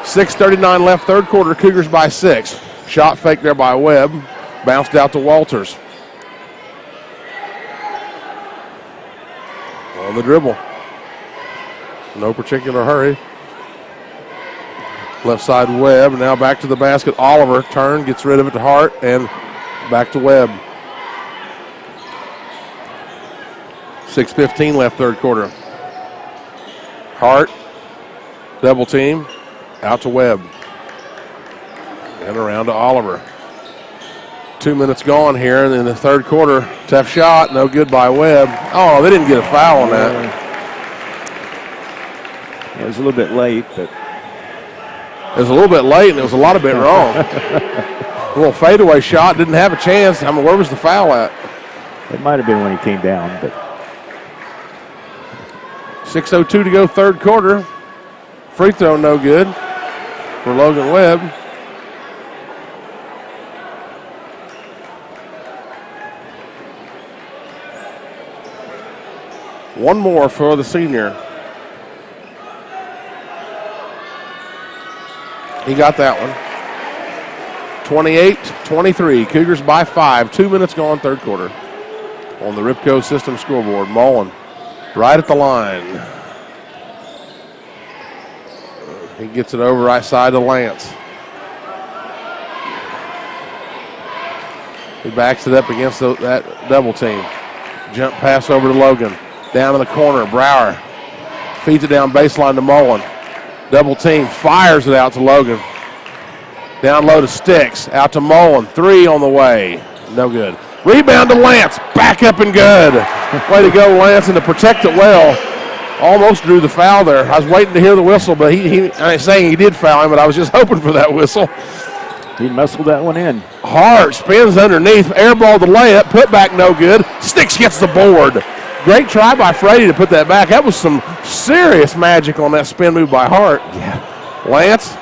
6:39 left, third quarter. Cougars by 6. Shot fake there by Webb. Bounced out to Walters. On the dribble. No particular hurry. Left side Webb. Now back to the basket. Oliver turn, gets rid of it to Hart, and back to Webb. 6:15 left, third quarter. Hart, double team, out to Webb. And around to Oliver. 2 minutes gone here in the third quarter. Tough shot, no good by Webb. Oh, they didn't get a foul on that. It was a little bit late, but. It was a little bit late, and it was a lot of bit wrong. A little fadeaway shot, didn't have a chance. I mean, where was the foul at? It might have been when he came down, but. 6:02 to go, third quarter. Free throw no good for Logan Webb. One more for the senior. He got that one. 28-23. Cougars by 5. 2 minutes gone, third quarter. On the Ripco System scoreboard, Mullen right at the line. He gets it over right side to Lance. He backs it up against that double team. Jump pass over to Logan. Down in the corner, Brower feeds it down baseline to Mullen. Double team, fires it out to Logan. Down low to Sticks, out to Mullen. 3 on the way, no good. Rebound to Lance, back up and good. Way to go, Lance, and to protect it well. Almost drew the foul there. I was waiting to hear the whistle, but I ain't saying he did foul him, but I was just hoping for that whistle. He muscled that one in. Hart spins underneath, airball the layup, put back no good. Sticks gets the board. Great try by Frady to put that back. That was some serious magic on that spin move by Hart. Yeah. Lance,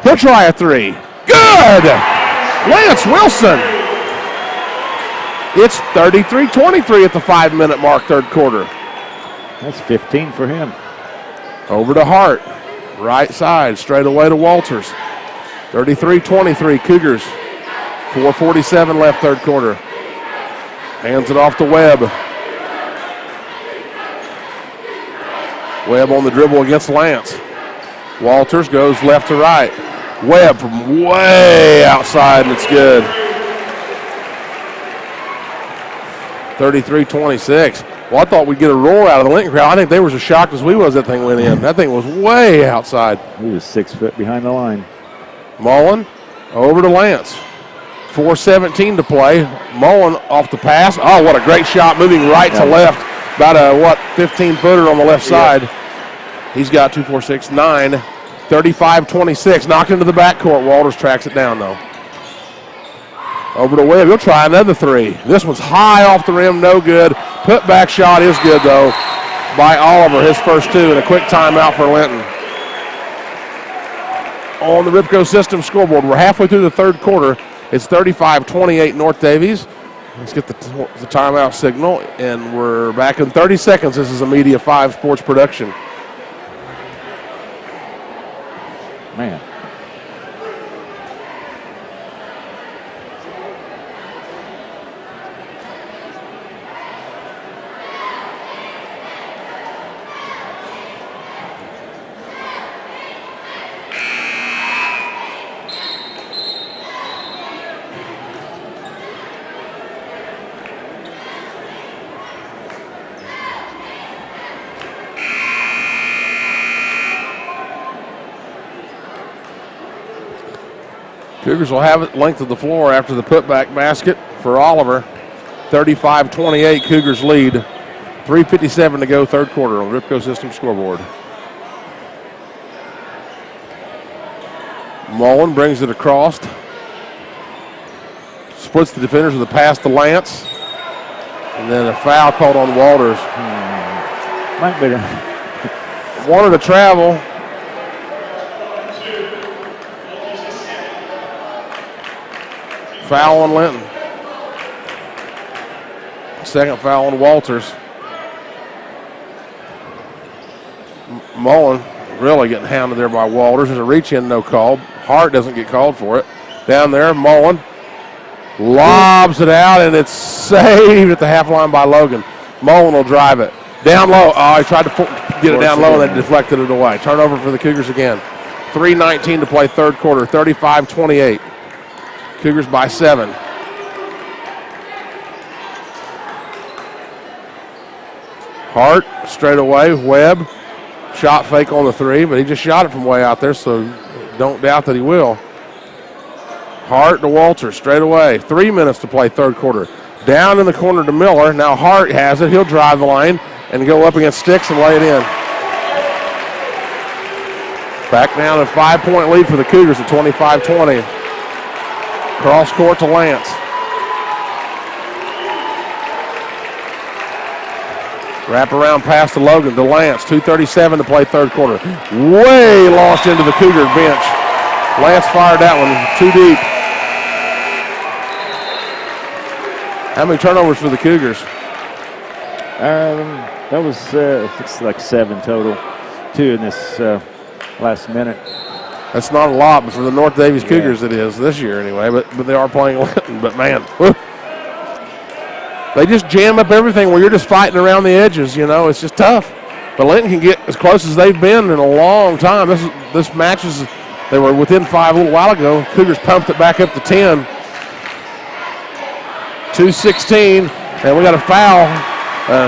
he'll try a 3. Good! Lance Wilson. It's 33-23 at the 5-minute mark, third quarter. That's 15 for him. Over to Hart. Right side, straight away to Walters. 33-23, Cougars. 4:47 left, third quarter. Hands it off to Webb. Webb on the dribble against Lance. Walters goes left to right. Webb from way outside, and it's good. 33-26. Well, I thought we'd get a roar out of the Linton crowd. I think they were as shocked as we was that thing went in. That thing was way outside. He was 6 foot behind the line. Mullen over to Lance. 4:17 to play. Mullen off the pass. Oh, what a great shot, moving right to left. About a, 15-footer on the left side. He's got 2, 4, 6, 9. 35-26. Knocked into the backcourt. Walters tracks it down, though. Over to Webb. He'll try another 3. This one's high off the rim. No good. Put back shot is good, though, by Oliver. His first 2, and a quick timeout for Linton. On the Ripco System scoreboard, we're halfway through the third quarter. It's 35-28 North Daviess. Let's get the timeout signal, and we're back in 30 seconds. This is a Media 5 sports production. Man. Cougars will have it length of the floor after the putback basket for Oliver. 35-28, Cougars lead. 3:57 to go, third quarter on Ripco System scoreboard. Mullen brings it across. Splits the defenders with a pass to Lance. And then a foul called on Walters. Might be. Wanted to travel. Foul on Linton. Second foul on Walters. Mullen really getting hounded there by Walters. There's a reach in, no call. Hart doesn't get called for it. Down there, Mullen lobs it out, and it's saved at the half line by Logan. Mullen will drive it. Down low. Oh, he tried to get it down low, and then deflected it away. Turnover for the Cougars again. 3:19 to play third quarter. 35-28. Cougars by 7. Hart straight away. Webb. Shot fake on the 3, but he just shot it from way out there, so don't doubt that he will. Hart to Walters straight away. 3 minutes to play third quarter. Down in the corner to Miller. Now Hart has it. He'll drive the lane and go up against Sticks and lay it in. Back down a 5-point lead for the Cougars at 25-20. Cross court to Lance. Wrap around pass to Logan to Lance. 2:37 to play third quarter. Way lost into the Cougar bench. Lance fired that one too deep. How many turnovers for the Cougars? That was it's like 7 total. 2 in this last minute. That's not a lot, but for the North Daviess Cougars it is this year anyway. But they are playing Linton. But man, they just jam up everything where you're just fighting around the edges. You know, it's just tough. But Linton can get as close as they've been in a long time. This match is. They were within 5 a little while ago. Cougars pumped it back up to 10. 2:16, and we got a foul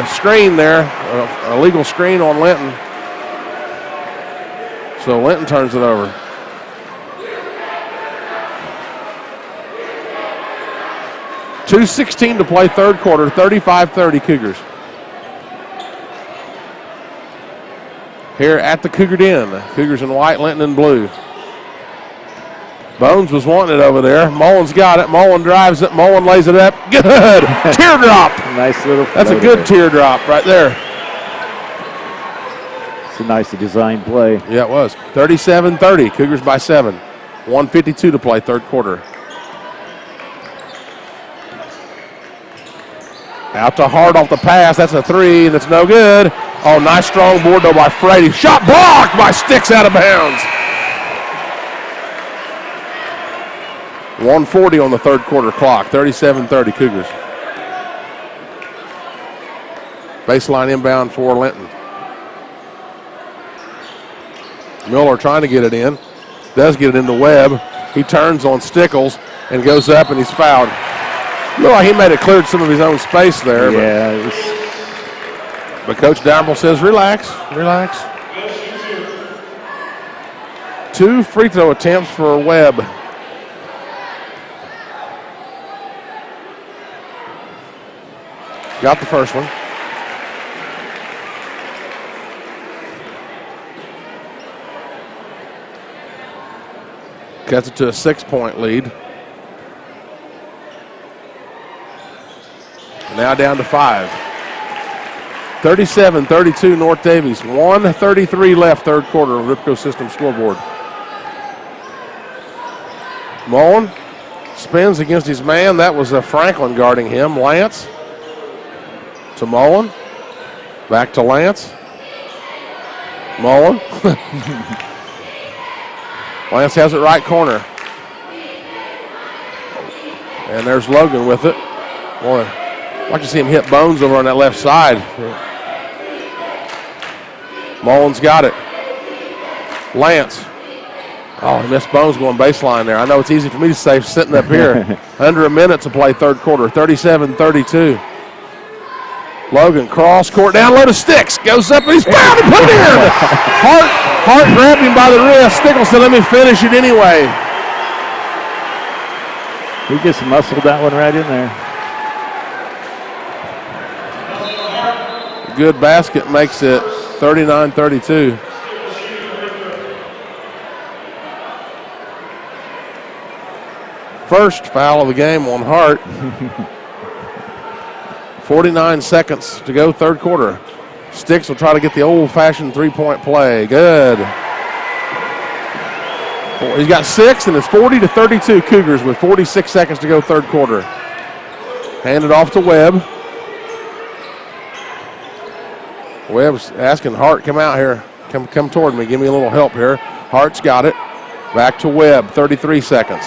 screen there, a legal screen on Linton. So Linton turns it over. $2:16 to play third quarter, 35-30 Cougars. Here at the Cougar Den, Cougars in white, Linton in blue. Bones was wanting it over there. Mullen's got it. Mullen drives it. Mullen lays it up. Good. Teardrop. Nice little. That's a good teardrop right there. It's a nicely designed play. Yeah, it was. 37-30. Cougars by 7. 1:52 to play third quarter. Out to Hart off the pass. That's a 3, and it's no good. Oh, nice strong board though by Frady. Shot blocked by Sticks out of bounds. 1:40 on the third quarter clock. 37-30 Cougars. Baseline inbound for Linton. Miller trying to get it in. Does get it into Webb. He turns on Stickles and goes up, and he's fouled. Looked like he may have cleared some of his own space there. Yeah. But Coach Darble says, relax, relax. 2 free throw attempts for Webb. Got the first one. Cuts it to a 6-point lead. Now down to 5. 37-32 North Daviess. 1:33 left third quarter on Ripco System scoreboard. Mullen spins against his man. That was Franklin guarding him. Lance to Mullen. Back to Lance. Mullen. Lance has it right corner. And there's Logan with it. Boy, I'd like to see him hit Bones over on that left side. Mullen's got it. Lance. Oh, he missed Bones going baseline there. I know it's easy for me to say sitting up here. Under a minute to play third quarter. 37-32. Logan cross court down low to Sticks. Goes up and he's fouled and put it in. Hart grabbed him by the wrist. Stickles said, let me finish it anyway. He just muscled that one right in there. Good basket makes it 39-32. First foul of the game on Hart. 49 seconds to go, third quarter. Sticks will try to get the old-fashioned three-point play. Good. He's got 6, and it's 40-32 Cougars with 46 seconds to go, third quarter. Hand it off to Webb. Webb's asking Hart, come out here. Come toward me. Give me a little help here. Hart's got it. Back to Webb, 33 seconds.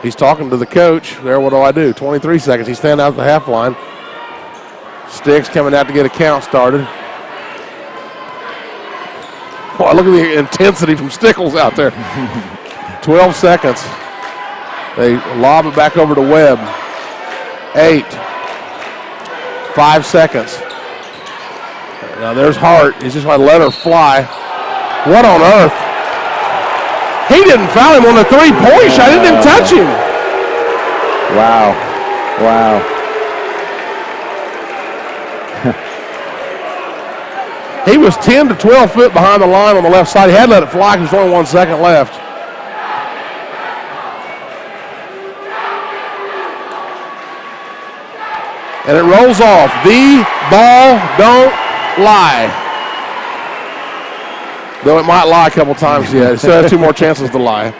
He's talking to the coach. There, what do I do? 23 seconds. He's standing out at the half line. Sticks coming out to get a count started. Boy, look at the intensity from Stickles out there. 12 seconds. They lob it back over to Webb. 8. 5 seconds. Now there's Hart. He's just going to let her fly. What on earth? He didn't foul him on the three-point shot. He didn't touch him. Wow. Wow. He was 10 to 12 foot behind the line on the left side. He had to let it fly because there's only 1 second left. And it rolls off. The ball don't lie. Though it might lie a couple times yet. It still has 2 more chances to lie.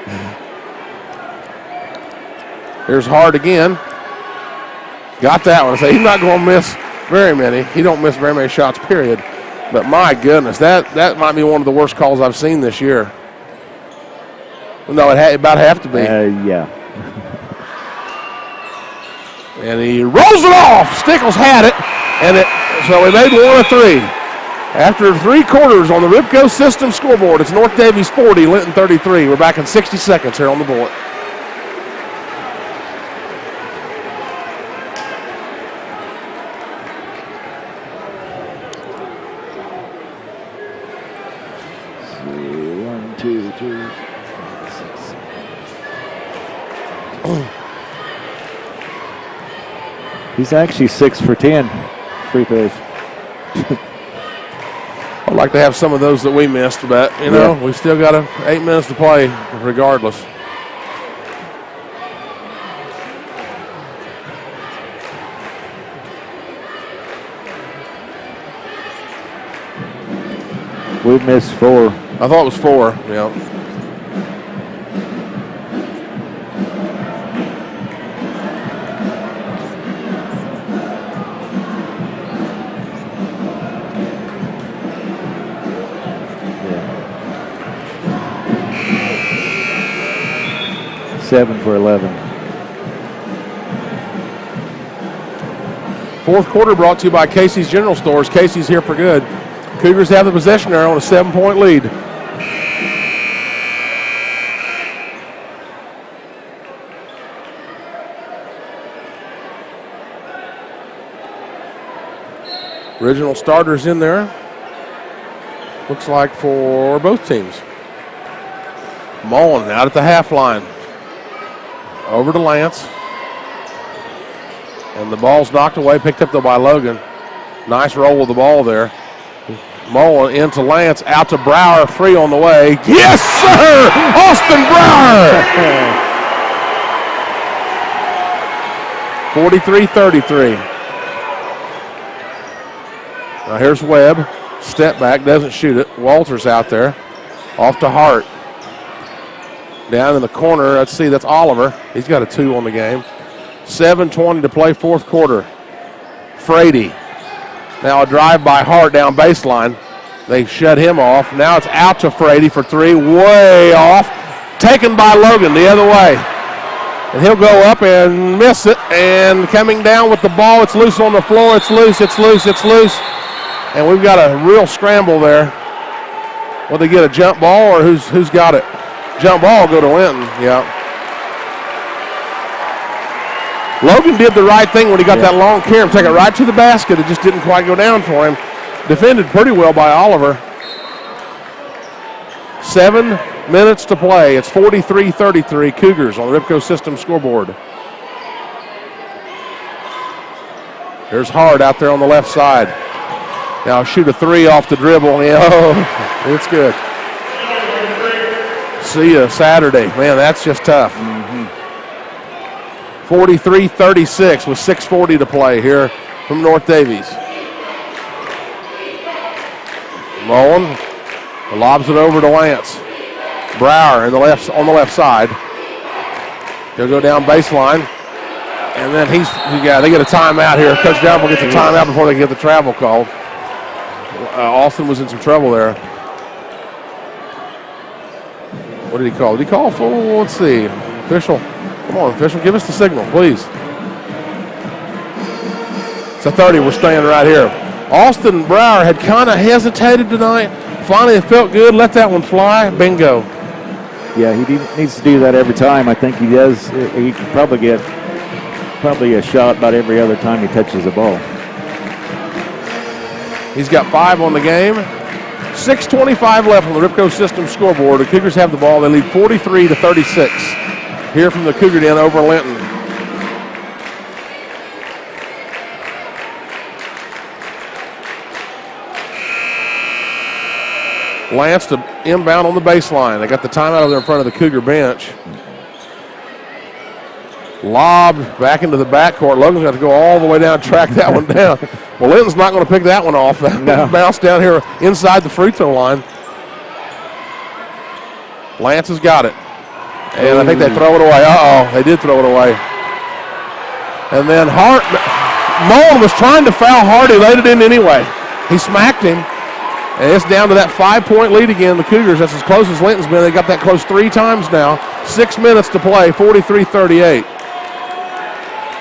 Here's Hart again. Got that one. So he's not going to miss very many. He don't miss very many shots, period. But my goodness, that might be one of the worst calls I've seen this year. No, it about have to be. Yeah. And he rolls it off. Stickles had it, so we made 1 of 3. After 3 quarters on the Ripco System scoreboard, it's North Daviess 40, Linton 33. We're back in 60 seconds here on the board. He's actually 6 for 10 free throws. I'd like to have some of those that we missed, but, you know, we still got 8 minutes to play regardless. We missed 4. I thought it was 4, yeah. Yeah. 7 for 11. Fourth quarter brought to you by Casey's General Stores. Casey's here for good. Cougars have the possession there on a 7-point lead. Original starters in there. Looks like for both teams. Mullen out at the half line. Over to Lance. And the ball's knocked away, picked up though by Logan. Nice roll with the ball there. Mullen into Lance, out to Brower, free on the way. Yes, sir! Austin Brower! 43-33. Now here's Webb. Step back, doesn't shoot it. Walters out there. Off to Hart. Down in the corner, let's see, that's Oliver. He's got a 2 on the game. 7:20 to play, fourth quarter. Frady. Now a drive by Hart down baseline. They shut him off. Now it's out to Frady for 3, way off. Taken by Logan the other way. And he'll go up and miss it. And coming down with the ball, it's loose on the floor. It's loose, it's loose, it's loose. And we've got a real scramble there. Will they get a jump ball or who's got it? Jump ball go to Linton, yeah. Logan did the right thing when he got that long carry, take it right to the basket. It just didn't quite go down for him. Defended pretty well by Oliver. 7 minutes to play. It's 43-33 Cougars on the Ripco System scoreboard. There's Hart out there on the left side. Now shoot a three off the dribble. Yeah, oh, it's good. See you Saturday. Man, that's just tough. 43-36 with 6:40 to play here from North Daviess. Mullen lobs it over to Lance. Brower on the left side. He'll go down baseline. And then they get a timeout here. Coach Dalrymple gets a timeout before they get the travel called. Austin was in some trouble there. What did he call? Did he call for? Let's see. Official. Come on, official. Give us the signal, please. It's a 30. We're staying right here. Austin Brower had kind of hesitated tonight. Finally, it felt good. Let that one fly. Bingo. Yeah, he needs to do that every time. I think he does. He could probably get a shot about every other time he touches the ball. He's got 5 on the game. 6:25 left on the Ripco System scoreboard. The Cougars have the ball. They lead 43-36. Here from the Cougar Den over Linton. Lance to inbound on the baseline. They got the timeout over there in front of the Cougar bench. Lobbed back into the backcourt. Logan's got to go all the way down and track that one down. Well, Linton's not going to pick that one off. That bounce down here inside the free throw line. Lance has got it. And I think they throw it away. Uh-oh, they did throw it away. And then Mullen was trying to foul Hart. He laid it in anyway. He smacked him. And it's down to that 5-point lead again. The Cougars, that's as close as Linton's been. They got that close 3 times now. 6 minutes to play, 43-38.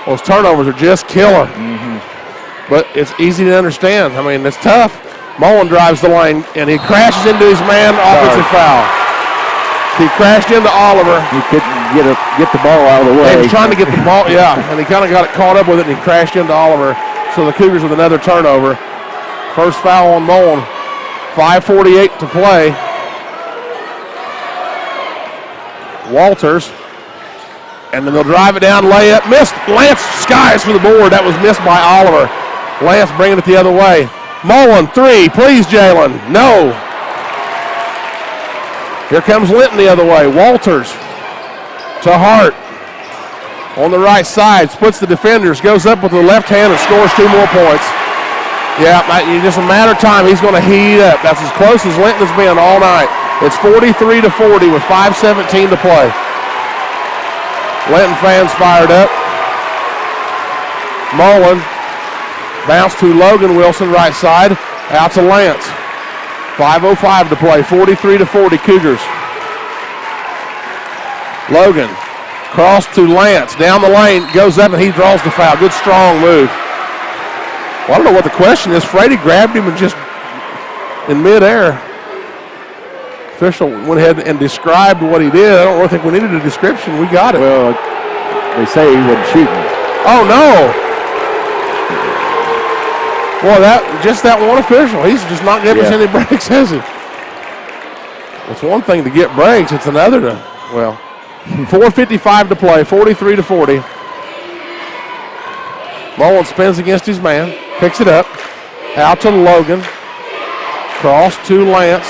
Those turnovers are just killer. But it's easy to understand. I mean, it's tough. Mullen drives the lane, and he crashes into his man, offensive foul. He crashed into Oliver. He couldn't get the ball out of the way. He was trying to get the ball, and he kind of got it caught up with it, and he crashed into Oliver. So the Cougars with another turnover. First foul on Mullen. 5:48 to play. Walters. And then they'll drive it down, layup, missed. Lance skies for the board. That was missed by Oliver. Lance bringing it the other way. Mullen, 3. Please, Jalen. No. Here comes Linton the other way. Walters to Hart. On the right side, splits the defenders, goes up with the left hand and scores 2 more points. Yeah, just a matter of time. He's going to heat up. That's as close as Linton has been all night. It's 43-40 with 5:17 to play. Linton fans fired up. Mullen bounce to Logan Wilson, right side, out to Lance. 5:05 to play, 43-40 Cougars. Logan cross to Lance, down the lane, goes up and he draws the foul. Good strong move. Well, I don't know what the question is. Frady grabbed him and just in midair. Official went ahead and described what he did. I don't really think we needed a description. We got it. Well, they say he wasn't shooting. Oh, no. Boy, that one official, he's just not giving us any breaks, has he? It's one thing to get breaks. It's another to, 4:55 to play, 43-40. Mullen spins against his man, picks it up, out to Logan, cross to Lance.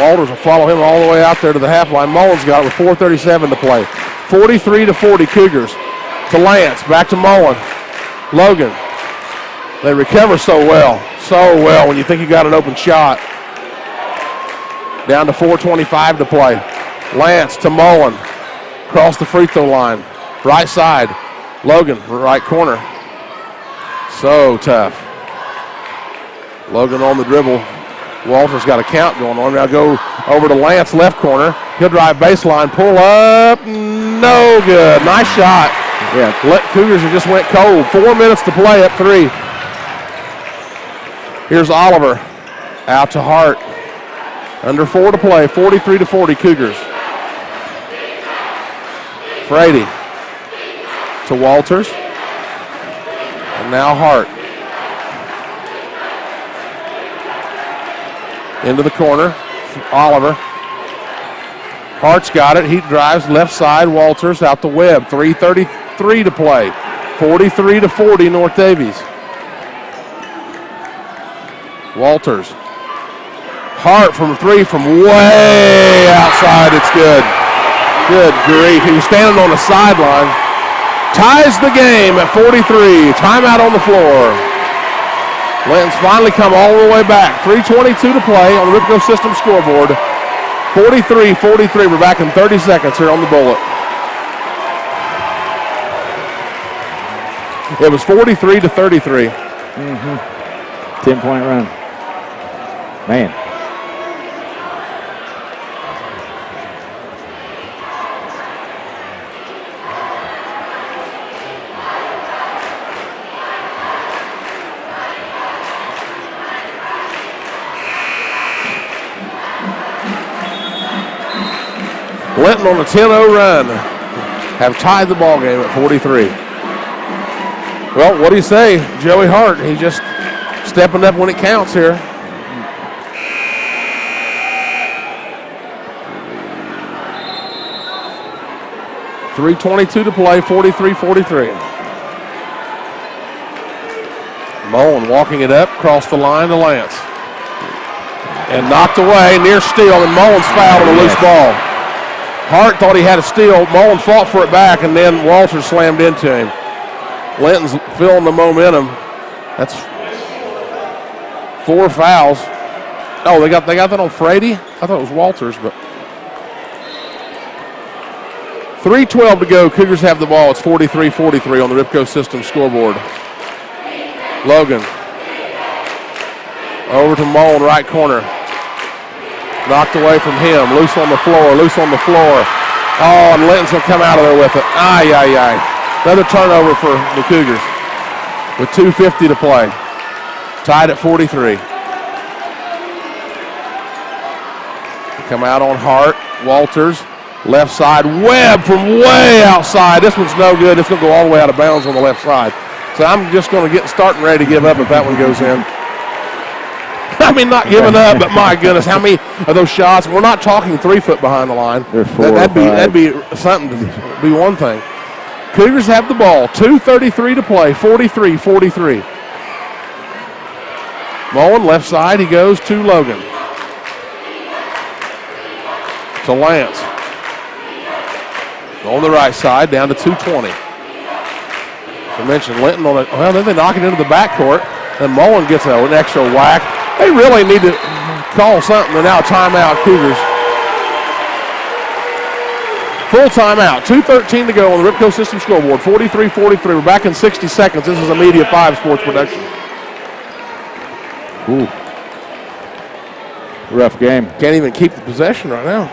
Walters will follow him all the way out there to the half line. Mullen's got it with 4:37 to play. 43-40 Cougars. To Lance, back to Mullen. Logan. They recover so well when you think you got an open shot. Down to 4:25 to play. Lance to Mullen. Across the free throw line. Right side. Logan, right corner. So tough. Logan on the dribble. Walter's got a count going on. Now go over to Lance, left corner. He'll drive baseline, pull up, no good. Nice shot. Yeah, Cougars have just went cold. 4 minutes to play, up 3. Here's Oliver, out to Hart. Under 4 to play, 43-40 Cougars. Frady to Walters. And now Hart. Into the corner. Oliver. Hart's got it. He drives left side. Walters out the web. 3:33 to play. 43-40 North Daviess. Walters. Hart from three from way outside. It's good. Good grief. He was standing on the sideline. Ties the game at 43. Timeout on the floor. Linton's finally come all the way back. 3:22 to play on the Ripco System scoreboard. 43-43. We're back in 30 seconds here on the bullet. It was 43-33. 10-point run. Man. Linton on a 10-0 run. Have tied the ball game at 43. Well, what do you say, Joey Hart? He's just stepping up when it counts here. .322 to play, 43-43. Mullen walking it up, across the line to Lance. And knocked away, near steal, and Mullen's fouled on a loose ball. Hart thought he had a steal. Mullen fought for it back, and then Walters slammed into him. Linton's feeling the momentum. That's 4 fouls. Oh, they got that on Frady? I thought it was Walters, but 3:12 to go. Cougars have the ball. It's 43-43 on the Ripco System scoreboard. Logan. Over to Mullen, right corner. Knocked away from him. Loose on the floor. Oh, and Linton's going to come out of there with it. Another turnover for the Cougars with 2:50 to play. Tied at 43. Come out on Hart. Walters. Left side. Webb from way outside. This one's no good. It's going to go all the way out of bounds on the left side. So I'm just going to get starting ready to give up if that one goes in. I mean, not giving up, but my goodness, how many of those shots? We're not talking 3 foot behind the line. That'd be something to be one thing. Cougars have the ball. 2:33 to play. 43-43. Mullen left side. He goes to Logan. To Lance. On the right side, down to 2:20. I mentioned Linton on it. Well, then they knock it into the backcourt. Then Mullen gets an extra whack. They really need to call something. And now timeout, Cougars. Full timeout. 2:13 to go on the Ripco System scoreboard. 43-43. We're back in 60 seconds. This is a Media 5 sports production. Ooh. Rough game. Can't even keep the possession right now.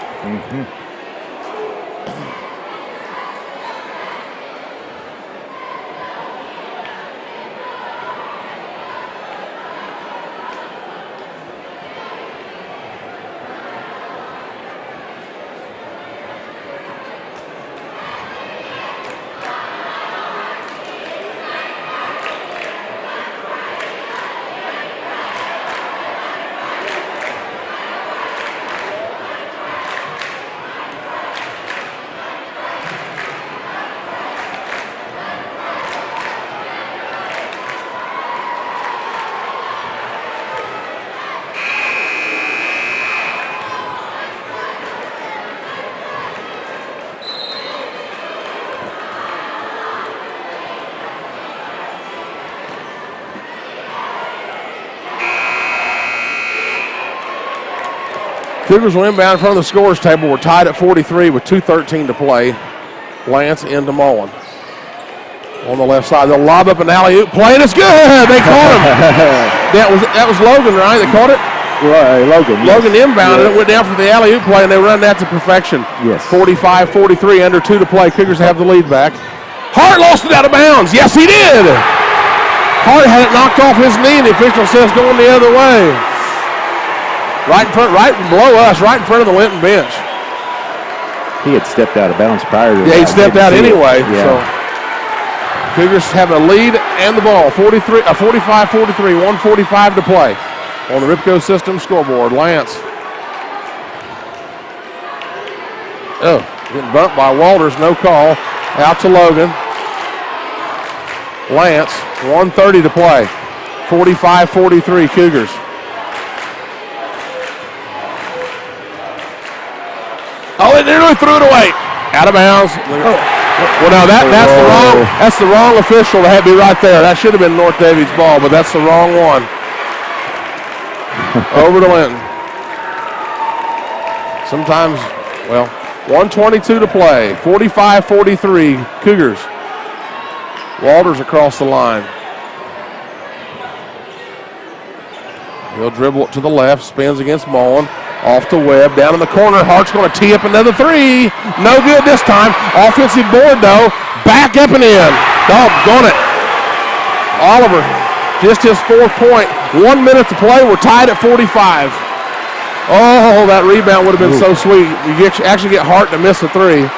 Cougars will inbound in front of the scores table. We're tied at 43 with 2:13 to play. Lance into Mullen. On the left side, they'll lob up an alley-oop play, and it's good. They caught him. that was Logan, right? They caught it? Logan. Yes. Logan inbounded. It went down for the alley-oop play, and they run that to perfection. Yes. 45-43, under 2 to play. Cougars have the lead back. Hart lost it out of bounds. Yes, he did. Hart had it knocked off his knee, and the official says going the other way. Right in front, right below us, right in front of the Linton bench. He had stepped out of bounds prior to that. Yeah, he stepped out anyway. Yeah. So Cougars have a lead and the ball. 45-43, 1:45 to play. on the Ripco System scoreboard. Lance. Oh, getting bumped by Walters, no call. Out to Logan. Lance, 1:30 to play. 45-43 Cougars. Oh, they nearly threw it away. Out of bounds. Well, no, that's the wrong official to have be right there. That should have been North Daviess' ball, but that's the wrong one. Over to Linton. Sometimes, well, 1:22 to play. 45-43 Cougars. Walters across the line. He'll dribble it to the left, spins against Mullen. Off to Webb, down in the corner. Hart's going to tee up another three. No good this time. Offensive board, though. Back up and in. Doggone it. Oliver, just his 4th point. 1 minute to play. We're tied at 45. Oh, that rebound would have been so sweet. You actually get Hart to miss a three.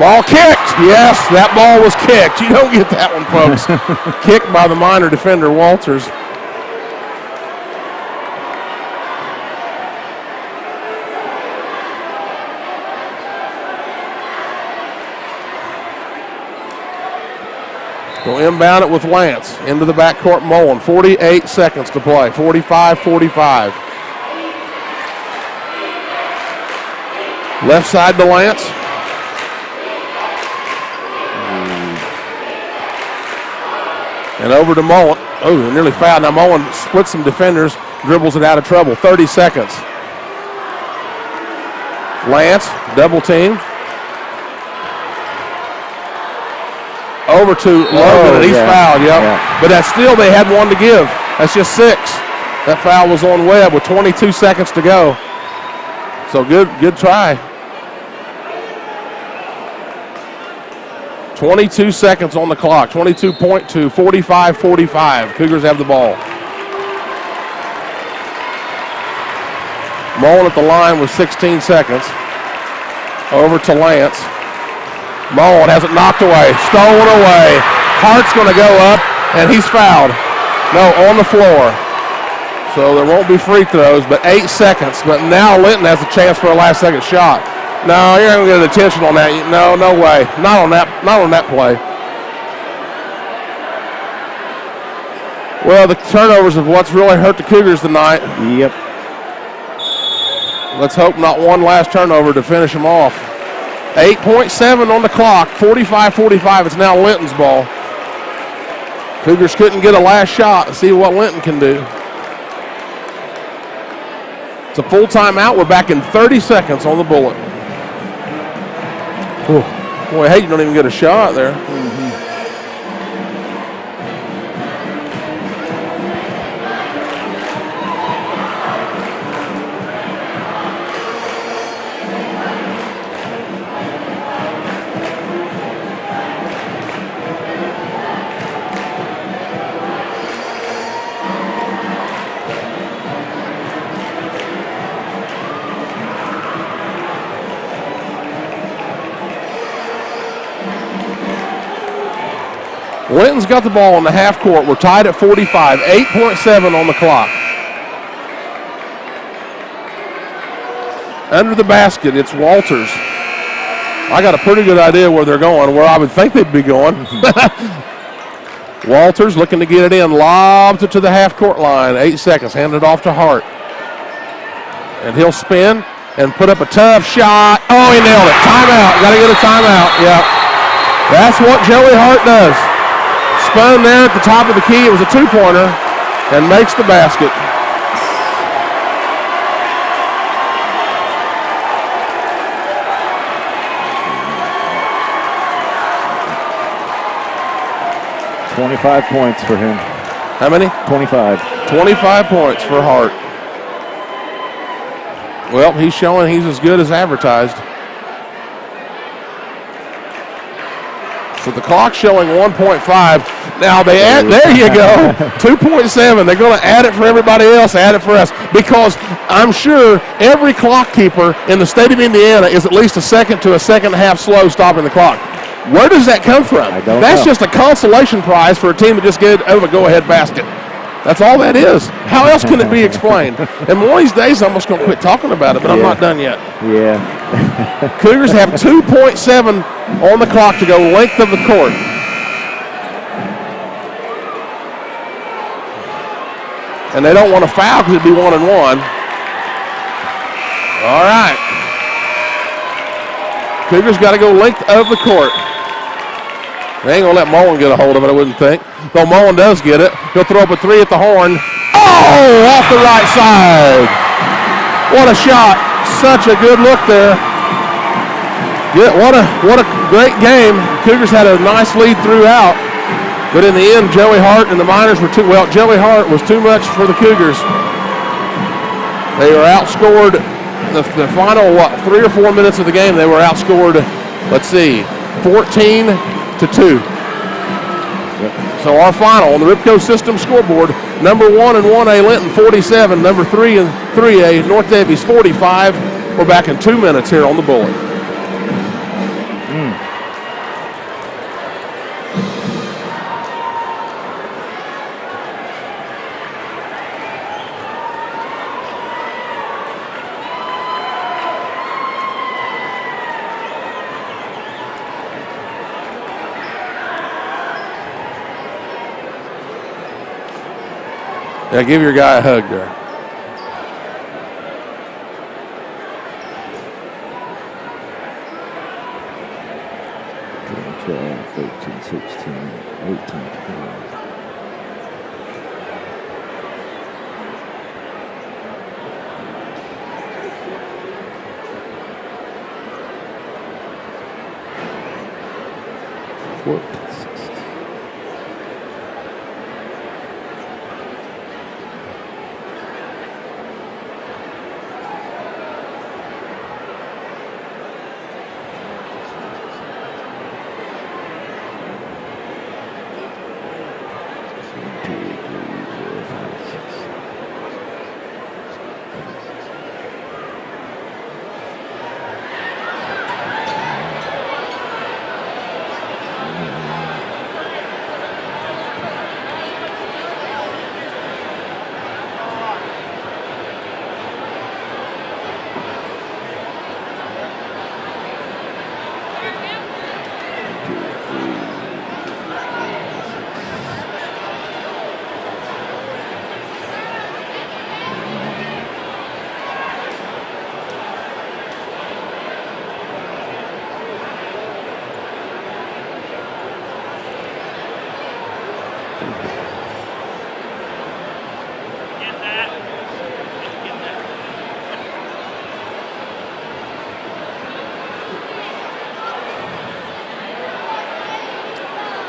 Ball kicked. Yes, that ball was kicked. You don't get that one, folks. Kicked by the minor defender, Walters. We'll inbound it with Lance into the backcourt. Mullen, 48 seconds to play. 45-45. Left side to Lance. And over to Mullen. Oh, nearly fouled. Now Mullen splits some defenders, dribbles it out of trouble. 30 seconds. Lance, double team. Over to Logan, and he's fouled, yeah. But that's still, they had one to give. That's just 6. That foul was on Webb with 22 seconds to go. So good try. 22 seconds on the clock, 22.2, 45-45. Cougars have the ball. Mullen at the line with 16 seconds. Over to Lance. Mullen has it knocked away, stolen away. Hart's going to go up, and he's fouled. No, on the floor. So there won't be free throws, but 8 seconds. But now Linton has a chance for a last-second shot. No, you're not going to get attention on that. No way. Not on that play. Well, the turnovers of what's really hurt the Cougars tonight. Yep. Let's hope not one last turnover to finish them off. 8.7 on the clock, 45-45. It's now Linton's ball. Cougars couldn't get a last shot. Let's see what Linton can do. It's a full timeout. We're back in 30 seconds on the bullet. Boy, I hate you don't even get a shot there. Linton's got the ball in the half court. We're tied at 45, 8.7 on the clock. Under the basket, it's Walters. I got a pretty good idea where they're going, where I would think they'd be going. Walters looking to get it in, lobs it to the half court line. 8 seconds, hand it off to Hart. And he'll spin and put up a tough shot. Oh, he nailed it. Timeout. Got to get a timeout. Yeah. That's what Joey Hart does. Spun there at the top of the key. It was a two-pointer and makes the basket. $25 points for him. How many? 25. 25 points for Hart. Well, he's showing he's as good as advertised. So the clock's showing 1.5. Now they add, there you go, 2.7. They're going to add it for everybody else, add it for us. Because I'm sure every clock keeper in the state of Indiana is at least a second to a second and a half slow stopping the clock. Where does that come from? I don't That's know. just a consolation prize for a team that just gave over a go-ahead basket. That's all that is. How else can it be explained? And one of these days, I'm almost going to quit talking about it, but I'm not done yet. Yeah. Cougars have 2.7 on the clock to go, length of the court. And they don't want to foul because it'd be 1-1. All right. Cougars got to go length of the court. They ain't going to let Mullen get a hold of it, I wouldn't think. Though Mullen does get it. He'll throw up a three at the horn. Oh, off the right side. What a shot. Such a good look there. Yeah, what a great game. Cougars had a nice lead throughout. But in the end, Joey Hart and the Miners were Joey Hart was too much for the Cougars. They were outscored the final, 3 or 4 minutes of the game, they were outscored, 14-2. So our final on the Ripco System scoreboard, number 1 and 1A Linton 47, number 3 and 3A North Daviess 45. We're back in 2 minutes here on the Bullet. Yeah, give your guy a hug there.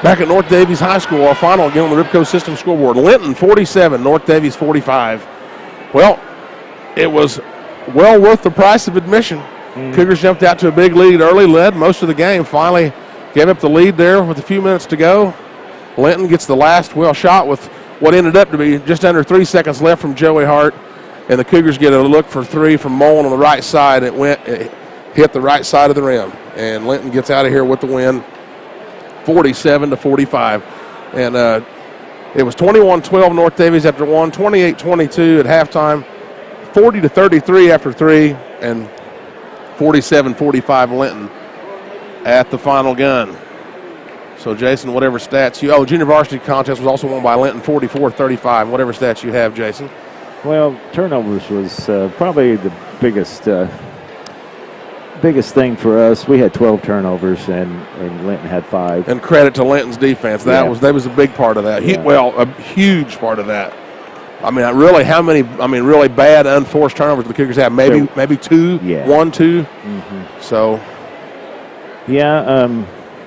Back at North Daviess High School, our final again on the Ripco System scoreboard. Linton 47, North Daviess 45. Well, it was well worth the price of admission. Cougars jumped out to a big lead early, led most of the game, finally gave up the lead there with a few minutes to go. Linton gets the last shot with what ended up to be just under 3 seconds left from Joey Hart, and the Cougars get a look for three from Mullen on the right side. It hit the right side of the rim, and Linton gets out of here with the win. 47-45, and it was 21-12 North Daviess after one, 28-22 at halftime, 40-33 after three, and 47-45 Linton at the final gun. So Jason, whatever stats junior varsity contest was also won by Linton, 44-35. Whatever stats you have, Jason. Well, turnovers was probably the biggest thing for us. We had 12 turnovers, and Linton had 5. And credit to Linton's defense. That was a big part of that. Yeah. A huge part of that. I mean, really bad unforced turnovers the Cougars have. Maybe 2, 1, 2. Mm-hmm. So. Yeah,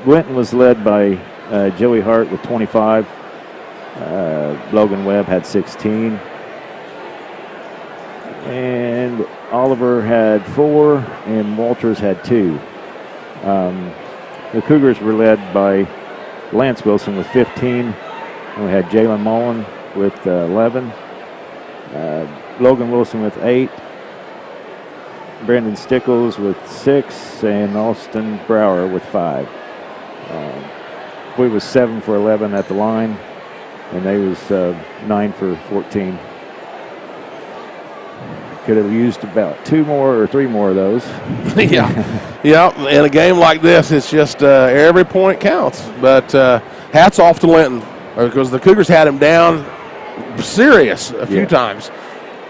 Linton was led by Joey Hart with 25. Logan Webb had 16. And Oliver had 4, and Walters had 2. The Cougars were led by Lance Wilson with 15, and we had Jalen Mullen with 11, Logan Wilson with 8, Brandon Stickles with 6, and Austin Brower with 5. We was 7 for 11 at the line. and they was 9 for 14. Could have used about 2 more or 3 more of those. Yeah. In a game like this, it's just every point counts. But hats off to Linton, because the Cougars had him down serious a few times.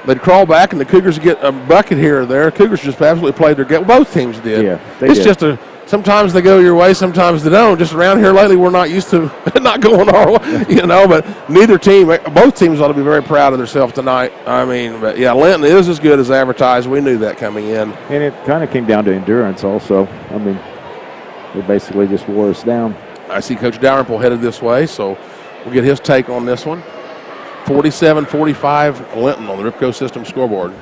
They'd crawl back, and the Cougars get a bucket here or there. Cougars just absolutely played their game. Both teams did. Yeah, it's just sometimes they go your way, sometimes they don't. Just around here lately, we're not used to not going our way, But both teams ought to be very proud of themselves tonight. But yeah, Linton is as good as advertised. We knew that coming in. And it kind of came down to endurance also. They basically just wore us down. I see Coach Dalrymple headed this way, so we'll get his take on this one. 47-45 Linton on the Ripco System scoreboard.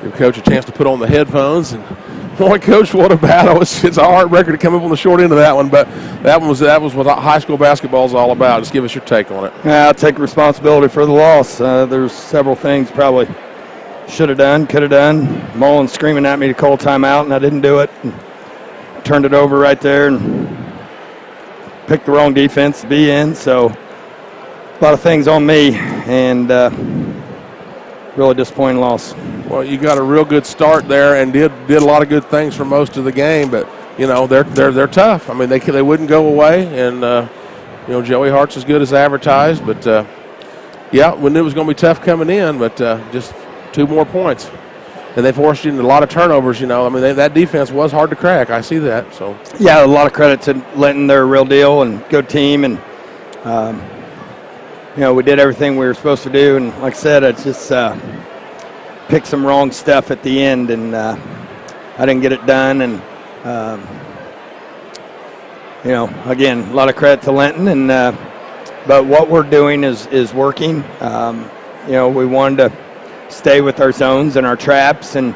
Give Coach a chance to put on the headphones. And boy, Coach, what a battle. It's a heartbreaker to come up on the short end of that one, but that was what high school basketball is all about. Just give us your take on it. Yeah, I'll take responsibility for the loss. There's several things probably should have done, could have done. Mullen screaming at me to call timeout, and I didn't do it. And turned it over right there and picked the wrong defense to be in. So a lot of things on me, and really disappointing loss. Well, you got a real good start there and did a lot of good things for most of the game, but they're tough. They wouldn't go away, and Joey Hart's as good as advertised, but we knew it was going to be tough coming in, but just 2 more points. And they forced you into a lot of turnovers, that defense was hard to crack. I see that. So yeah, a lot of credit to Linton. They're a real deal and good team. And, we did everything we were supposed to do. And like I said, I just picked some wrong stuff at the end, and I didn't get it done. And, again, a lot of credit to Linton. And but what we're doing is working. We wanted to stay with our zones and our traps and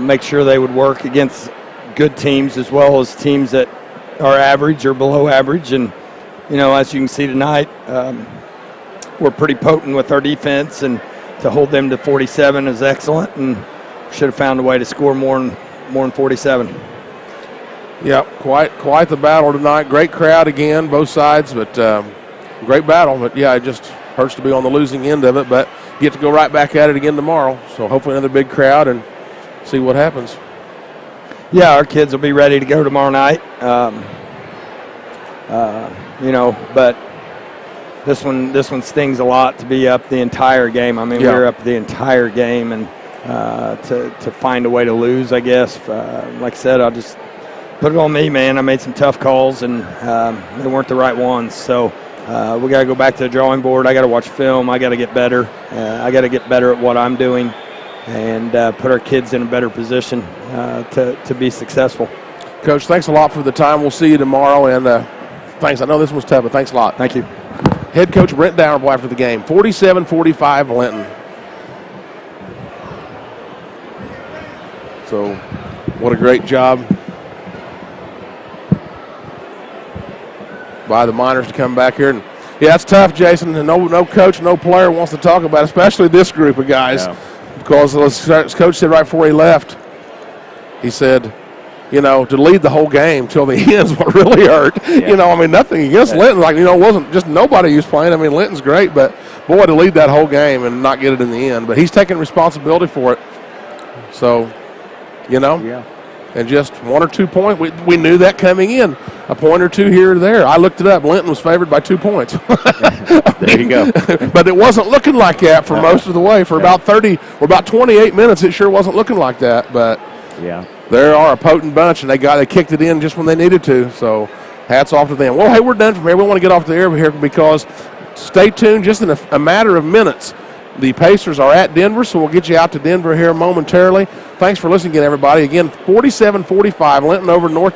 make sure they would work against good teams as well as teams that are average or below average. And, as you can see tonight, we're pretty potent with our defense, and to hold them to 47 is excellent, and should have found a way to score more than 47. Yeah, quite the battle tonight. Great crowd again, both sides, but great battle. But, yeah, it just hurts to be on the losing end of it, but get to go right back at it again tomorrow. So hopefully another big crowd and see what happens. Yeah, our kids will be ready to go tomorrow night. But this one stings a lot to be up the entire game. We were up the entire game, and to find a way to lose, I guess. Like I said, I'll just put it on me, man. I made some tough calls, and they weren't the right ones. So we got to go back to the drawing board. I got to watch film. I got to get better. I got to get better at what I'm doing, and put our kids in a better position to be successful. Coach, thanks a lot for the time. We'll see you tomorrow, and thanks. I know this was tough, but thanks a lot. Thank you. Head coach Brent Dalrymple after the game. 47-45 Linton. So what a great job by the Miners to come back here. And yeah, it's tough, Jason. And no coach, no player wants to talk about it, especially this group of guys. Yeah. Because as Coach said right before he left, he said, to lead the whole game till the end is what really hurt. Yeah. Nothing against Linton. It wasn't just nobody who's playing. Linton's great, but boy, to lead that whole game and not get it in the end. But he's taking responsibility for it. So, and just 1 or 2 points. We knew that coming in. A point or two here or there. I looked it up. Linton was favored by 2 points. There you go. But it wasn't looking like that for most of the way. For about 30 or about 28 minutes, it sure wasn't looking like that. But yeah, they are a potent bunch, and they kicked it in just when they needed to. So hats off to them. Well, hey, we're done from here. We want to get off the air here because stay tuned just in a matter of minutes. The Pacers are at Denver, so we'll get you out to Denver here momentarily. Thanks for listening again, everybody. Again, 47-45, Linton over North